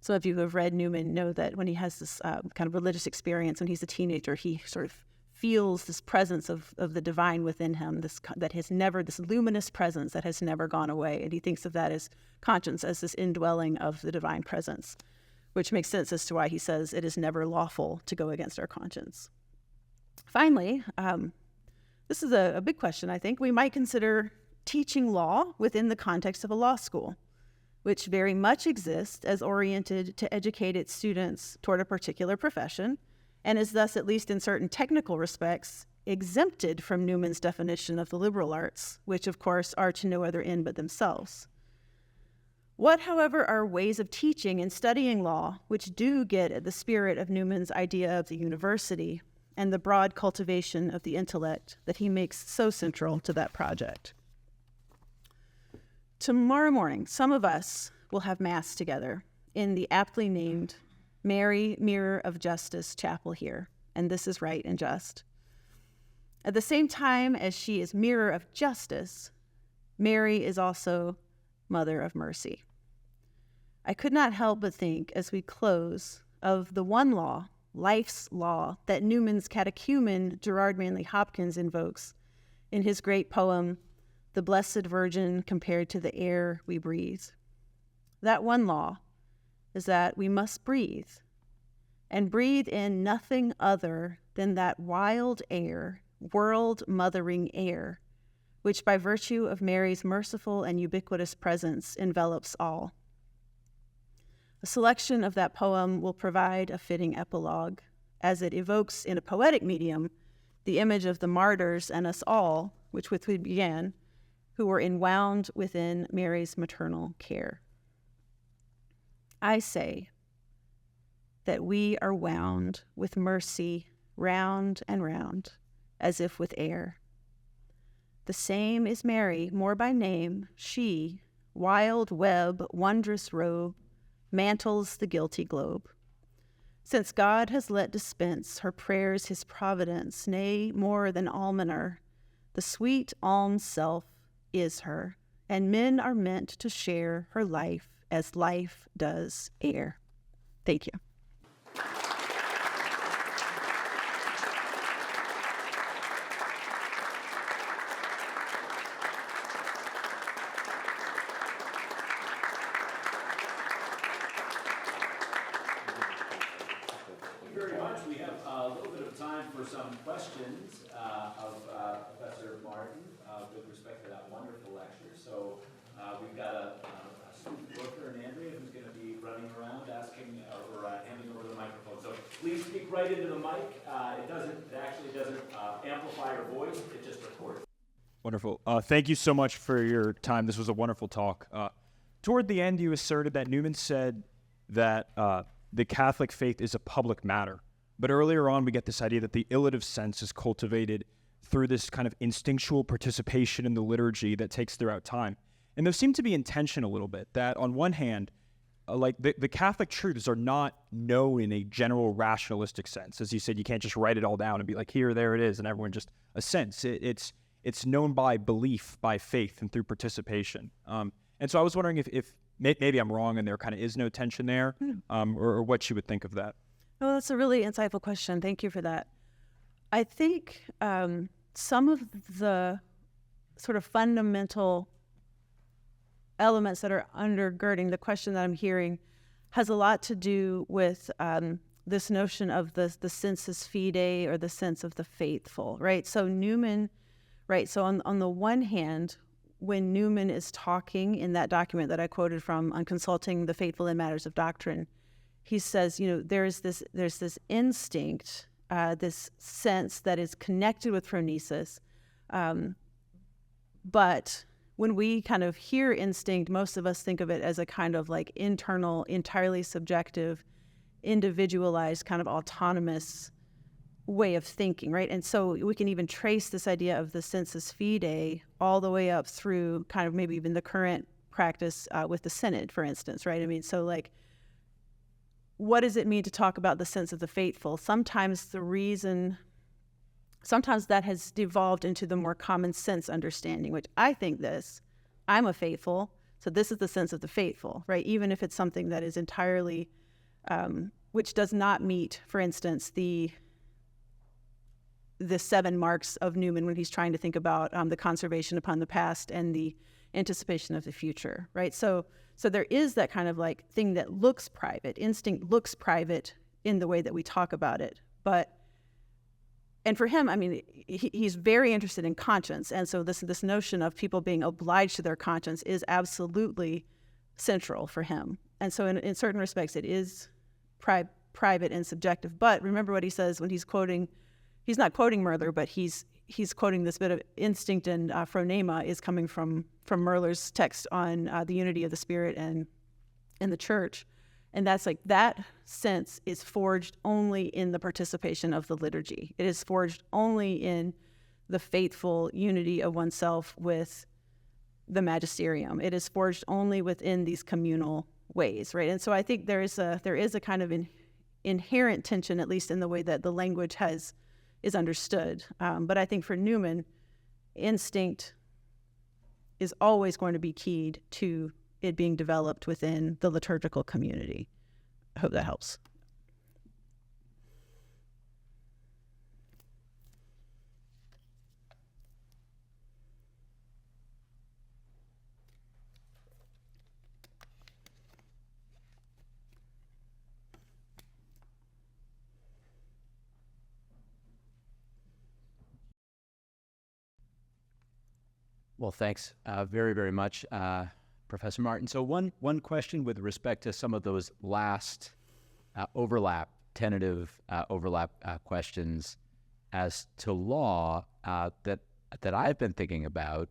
Some of you who have read Newman know that when he has this kind of religious experience when he's a teenager, he sort of feels this presence of the divine within him, this luminous presence that has never gone away. And he thinks of that as conscience, as this indwelling of the divine presence, which makes sense as to why he says it is never lawful to go against our conscience. Finally, this is a big question, I think. We might consider teaching law within the context of a law school, which very much exists as oriented to educate its students toward a particular profession, and is thus, at least in certain technical respects, exempted from Newman's definition of the liberal arts, which of course are to no other end but themselves. What, however, are ways of teaching and studying law which do get at the spirit of Newman's idea of the university and the broad cultivation of the intellect that he makes so central to that project? Tomorrow morning, some of us will have Mass together in the aptly named Mary, Mirror of Justice Chapel here, and this is right and just. At the same time as she is Mirror of Justice, Mary is also Mother of Mercy. I could not help but think, as we close, of the one law, life's law, that Newman's catechumen Gerard Manley Hopkins invokes in his great poem, The Blessed Virgin Compared to the Air We Breathe. That one law is that we must breathe, and breathe in nothing other than that wild air, world-mothering air, which by virtue of Mary's merciful and ubiquitous presence envelops all. A selection of that poem will provide a fitting epilogue, as it evokes in a poetic medium the image of the martyrs and us all, which with we began, who were enwound within Mary's maternal care. I say that we are wound with mercy round and round, as if with air. The same is Mary, more by name, she, wild web, wondrous robe, mantles the guilty globe. Since God has let dispense her prayers his providence, nay, more than almoner, the sweet alms self is her, and men are meant to share her life as life does air. Thank you. Very much. We have a little bit of time for some questions of Professor Martin with respect to that wonderful lecture. So we've got a student worker in Andrea who's going to be running around asking or handing over the microphone. So please speak right into the mic. It actually doesn't amplify your voice. It just records. Wonderful. Thank you so much for your time. This was a wonderful talk. Toward the end, you asserted that Newman said that the Catholic faith is a public matter. But earlier on, we get this idea that the illative sense is cultivated through this kind of instinctual participation in the liturgy that takes throughout time. And there seemed to be in tension a little bit, that on one hand, like the Catholic truths are not known in a general rationalistic sense. As you said, you can't just write it all down and be like, here, there it is, and everyone just assents. It's known by belief, by faith, and through participation. And so I was wondering if maybe I'm wrong and there kind of is no tension there, or what you would think of that. Oh, that's a really insightful question. Thank you for that. I think some of the sort of fundamental elements that are undergirding the question that I'm hearing has a lot to do with this notion of the sensus fidei, or the sense of the faithful, right? So Newman, right, so on the one hand, when Newman is talking in that document that I quoted from on consulting the faithful in matters of doctrine, he says, there's this instinct, this sense that is connected with phronesis, but when we kind of hear instinct, most of us think of it as a kind of like internal, entirely subjective, individualized, kind of autonomous way of thinking, right? And so we can even trace this idea of the sensus fidei all the way up through kind of maybe even the current practice with the Synod, for instance, right? I mean, so like, what does it mean to talk about the sense of the faithful? Sometimes that has devolved into the more common sense understanding, which I think I'm a faithful, so this is the sense of the faithful, right? Even if it's something that is entirely, which does not meet, for instance, the the 7 marks of Newman when he's trying to think about the conservation upon the past and the anticipation of the future, right? So there is that kind of like thing that looks private. Instinct looks private in the way that we talk about it. And for him, I mean, he's very interested in conscience. And so this notion of people being obliged to their conscience is absolutely central for him. And so in certain respects, it is private and subjective. But remember what he says when he's not quoting Merler, but he's quoting this bit of instinct, and phronema is coming from Merler's text on the unity of the Spirit and the church. And that's like, that sense is forged only in the participation of the liturgy. It is forged only in the faithful unity of oneself with the magisterium. It is forged only within these communal ways, right? And so I think there is a kind of inherent tension, at least in the way that the language is understood. But I think for Newman, instinct is always going to be keyed to it being developed within the liturgical community. I hope that helps. Well, thanks very, very much, Professor Martin. So one question with respect to some of those last tentative overlap questions as to law that I've been thinking about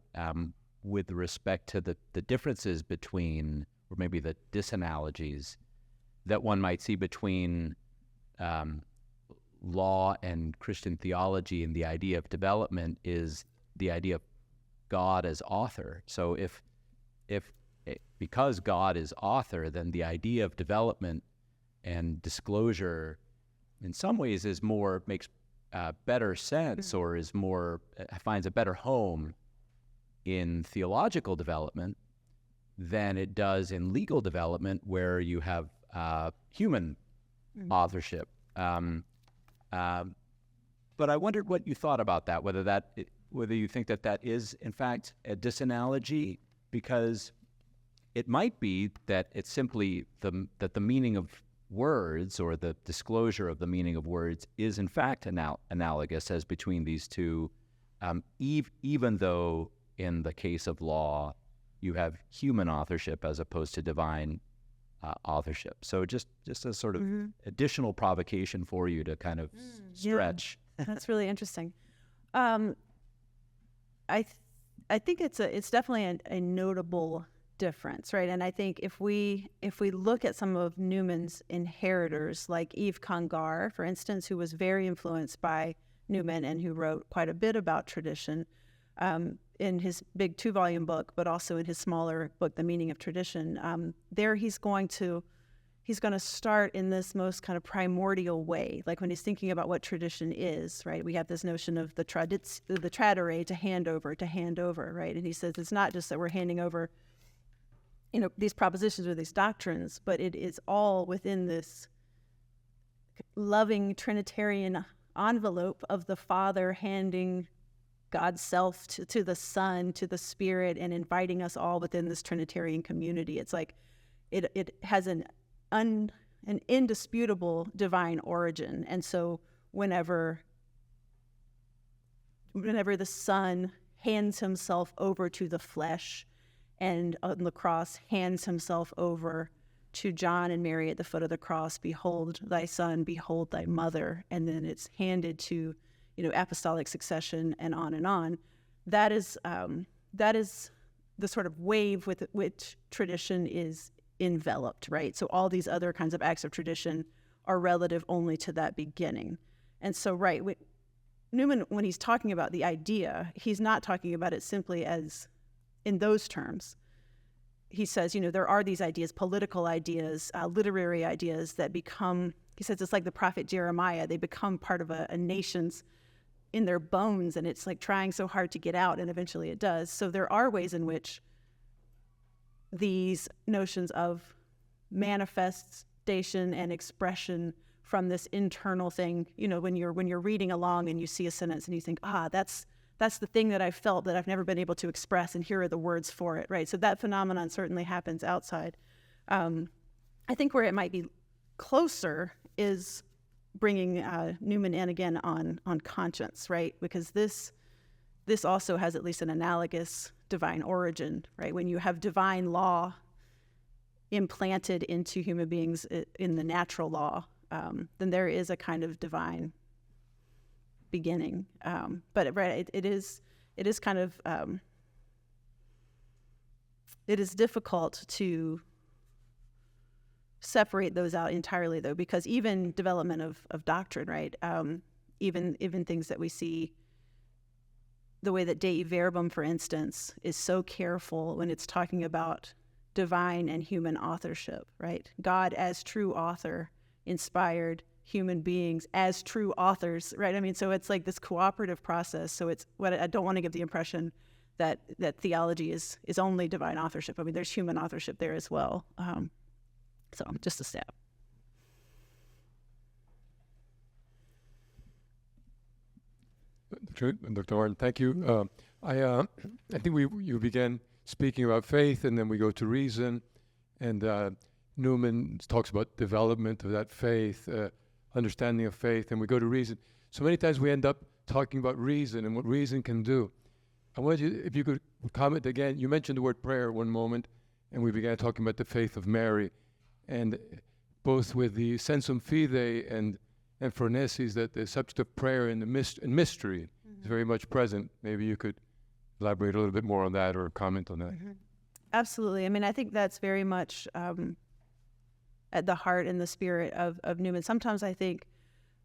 with respect to the differences between, or maybe the disanalogies that one might see between law and Christian theology, and the idea of development is the idea of God as author. So because God is author, then the idea of development and disclosure in some ways makes better sense, or finds a better home in theological development than it does in legal development, where you have human authorship. But I wondered what you thought about that, whether you think that is, in fact, a disanalogy, because it might be that it's simply that the meaning of words, or the disclosure of the meaning of words, is in fact analogous as between these two, even though in the case of law you have human authorship as opposed to divine authorship. So just a sort of additional provocation for you to kind of stretch. Yeah, that's really interesting. I think it's definitely a notable difference, right? And I think if we look at some of Newman's inheritors, like Yves Congar, for instance, who was very influenced by Newman and who wrote quite a bit about tradition in his big 2-volume book, but also in his smaller book, The Meaning of Tradition, there he's going to start in this most kind of primordial way, like when he's thinking about what tradition is, right? We have this notion of the tradere, to hand over, right? And he says it's not just that we're handing over, these propositions or these doctrines, but it is all within this loving Trinitarian envelope of the Father handing God's self to the Son, to the Spirit, and inviting us all within this Trinitarian community. It's like it has an indisputable divine origin. And so whenever the Son hands himself over to the flesh, and on the cross hands himself over to John and Mary at the foot of the cross, behold thy son, behold thy mother, and then it's handed to, apostolic succession and on and on. That is the sort of wave with which tradition is enveloped, right? So all these other kinds of acts of tradition are relative only to that beginning. And so, right, Newman, when he's talking about the idea, he's not talking about it simply as in those terms. He says, there are these ideas, political ideas, literary ideas that become, he says, it's like the prophet Jeremiah. They become part of a nation's, in their bones, and it's like trying so hard to get out, and eventually it does. So there are ways in which these notions of manifestation and expression from this internal thing. You know, when you're reading along and you see a sentence and you think, that's the thing that I felt that I've never been able to express, and here are the words for it, right? So that phenomenon certainly happens outside. I think where it might be closer is bringing Newman in again on conscience, right? Because this also has at least an analogous divine origin, right? When you have divine law implanted into human beings in the natural law, then there is a kind of divine beginning. But right, it is kind of it is difficult to separate those out entirely, though, because even development of doctrine, right? Even things that we see, the way that Dei Verbum, for instance, is so careful when it's talking about divine and human authorship, right? God as true author inspired human beings as true authors, right? I mean, so it's like this cooperative process. So it's what I don't want to give the impression that theology is only divine authorship. I mean, there's human authorship there as well. So just a step. Dr. Martin, thank you. I think you began speaking about faith, and then we go to reason, and Newman talks about development of that faith, understanding of faith, and we go to reason. So many times we end up talking about reason and what reason can do. I wanted you, if you could comment again, you mentioned the word prayer one moment, and we began talking about the faith of Mary, and both with the sensum fide and phronesis, that the subject of prayer and mystery is very much present. Maybe you could elaborate a little bit more on that or comment on that. Mm-hmm. Absolutely. I mean, I think that's very much at the heart and the spirit of Newman. Sometimes I think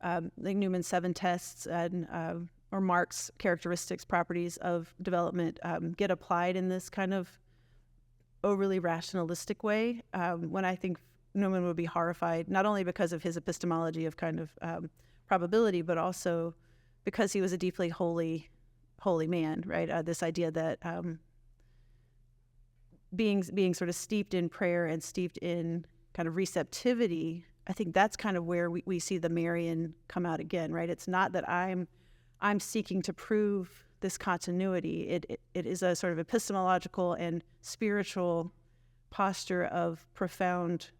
like Newman's 7 tests and or Mark's characteristics, properties of development get applied in this kind of overly rationalistic way, when I think Newman would be horrified, not only because of his epistemology of kind of probability, but also because he was a deeply holy man, right? This idea that being sort of steeped in prayer and steeped in kind of receptivity, I think that's kind of where we see the Marian come out again, right? It's not that I'm seeking to prove this continuity. It is a sort of epistemological and spiritual posture of profound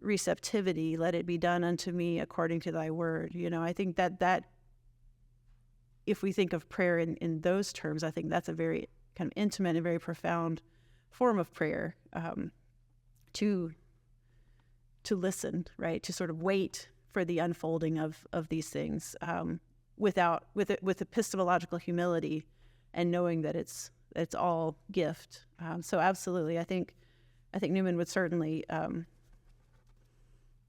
receptivity. Let it be done unto me according to thy word. You know, I think that if we think of prayer in those terms, I think that's a very kind of intimate and very profound form of prayer, to listen, right? To sort of wait for the unfolding of these things, with epistemological humility, and knowing that it's all gift. So absolutely, I think Newman would certainly.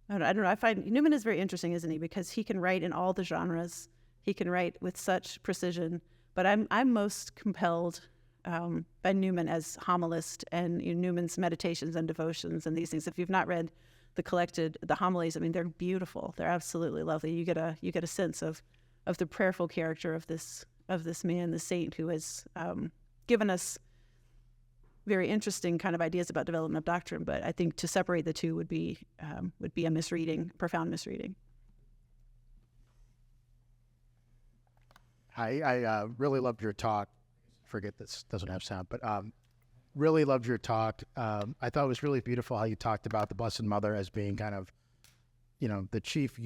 I don't know. I find Newman is very interesting, isn't he? Because he can write in all the genres. He can write with such precision. But I'm most compelled by Newman as homilist, and Newman's meditations and devotions and these things. If you've not read the homilies, I mean, they're beautiful. They're absolutely lovely. You get a sense of the prayerful character of this man, the saint, who has given us very interesting kind of ideas about development of doctrine. But I think to separate the two would be a misreading, profound misreading. Hi, I really loved your talk. Forget this doesn't have sound, but really loved your talk. I thought it was really beautiful how you talked about the Blessed Mother as being kind of, the chief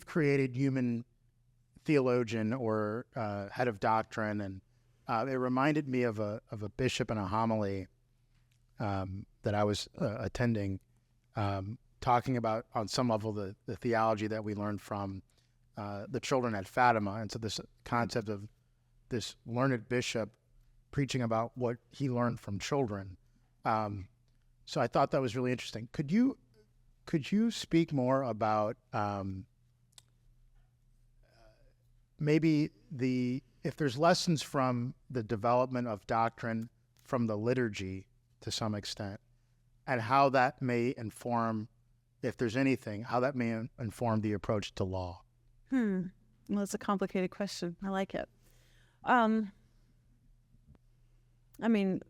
created human theologian or head of doctrine, and it reminded me of a bishop in a homily that I was attending, talking about on some level the theology that we learned from the children at Fatima, and so this concept of this learned bishop preaching about what he learned from children. So I thought that was really interesting. Could you speak more about maybe if there's lessons from the development of doctrine from the liturgy to some extent, and how that may inform, if there's anything, how that may inform the approach to law? Well, it's a complicated question. I like it. I mean,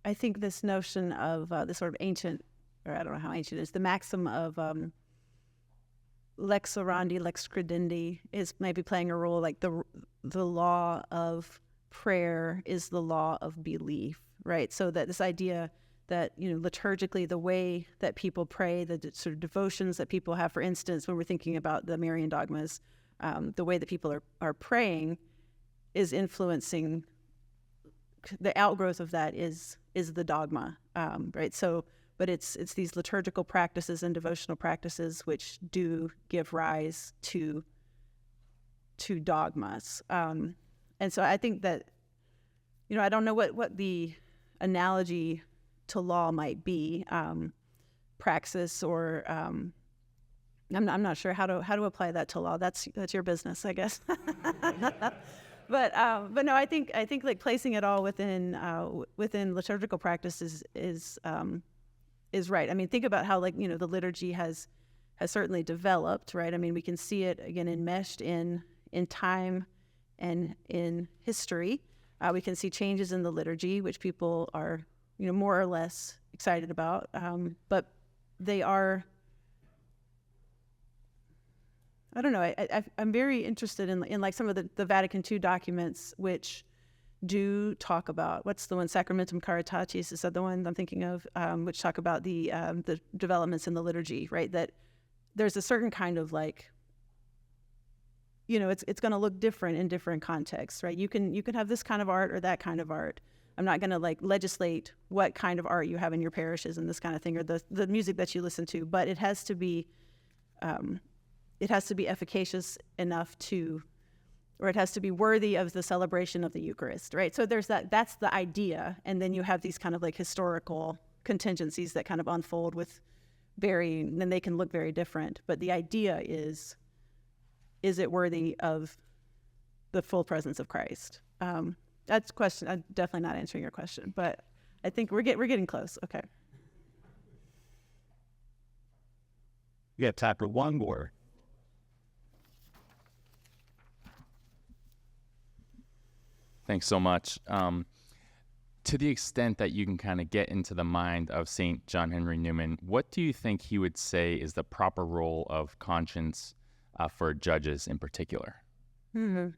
I think this notion of this sort of ancient, or I don't know how ancient it is, the maxim of lex orandi, lex credendi is maybe playing a role, like the law of prayer is the law of belief, right? So that this idea that, you know, liturgically, the way that people pray, the sort of devotions that people have, for instance, when we're thinking about the Marian dogmas, the way that people are praying is influencing the outgrowth of that is the dogma, right? So, but it's these liturgical practices and devotional practices which do give rise to dogmas. And so I think that, you know, I don't know what the analogy to law might be, praxis, or I'm not sure how to apply that to law. That's your business, I guess. But no, I think like placing it all within liturgical practice is right. I mean, think about how, like, you know, the liturgy has certainly developed, right? I mean, we can see it again enmeshed in time and in history. We can see changes in the liturgy, which people are, you know, more or less excited about, but they are, I don't know, I'm very interested in like some of the Vatican II documents, which do talk about, what's the one, Sacramentum Caritatis, is that the one I'm thinking of, which talk about the developments in the liturgy, right? That there's a certain kind of, like, you know, it's going to look different in different contexts, right? You can have this kind of art or that kind of art. I'm not going to like legislate what kind of art you have in your parishes and this kind of thing, or the music that you listen to, but it has to be efficacious enough to, or it has to be worthy of the celebration of the Eucharist, right? So there's that's the idea, and then you have these kind of like historical contingencies that kind of unfold with and they can look very different, but the idea is it worthy of the full presence of Christ? That's a question. I'm definitely not answering your question, but I think we're getting close. Okay. We got time for one more. Thanks so much. To the extent that you can kind of get into the mind of St. John Henry Newman, what do you think he would say is the proper role of conscience for judges in particular? Mm-hmm.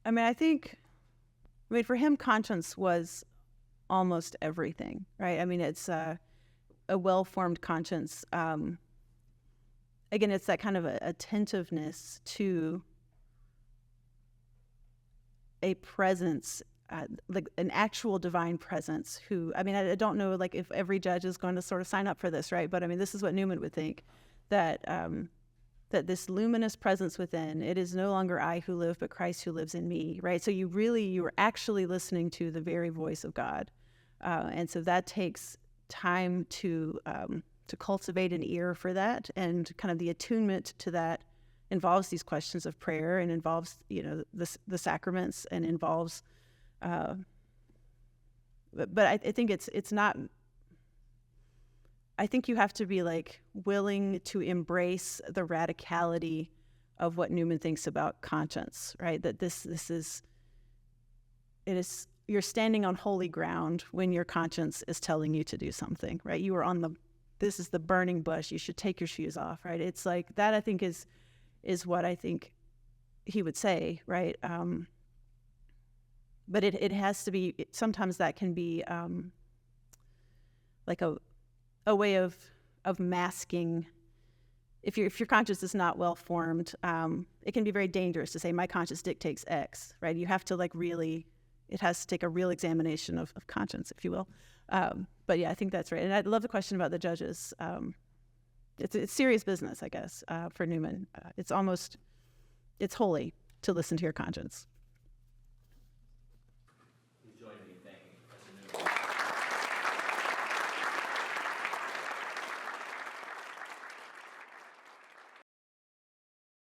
I mean, for him, conscience was almost everything, right? I mean, it's a well-formed conscience. Again, it's that kind of attentiveness to a presence, like an actual divine presence who, I mean, I don't know, like, if every judge is going to sort of sign up for this, right? But I mean, this is what Newman would think, that that this luminous presence within, it is no longer I who live, but Christ who lives in me, right? So you are actually listening to the very voice of God. And so that takes time to cultivate an ear for that, and kind of the attunement to that involves these questions of prayer, and involves, you know, the sacraments, and involves, but I think it's not, I think you have to be like willing to embrace the radicality of what Newman thinks about conscience, right? That this is you're standing on holy ground when your conscience is telling you to do something, right? You are this is the burning bush. You should take your shoes off, right? It's like that, I think, is what I think he would say, right? But it has to be, sometimes that can be like a way of masking. If your conscience is not well formed, it can be very dangerous to say my conscience dictates X, right? You have to it has to take a real examination of conscience, if you will. But yeah, I think that's right. And I love the question about the judges. It's serious business, I guess, for Newman. It's holy to listen to your conscience.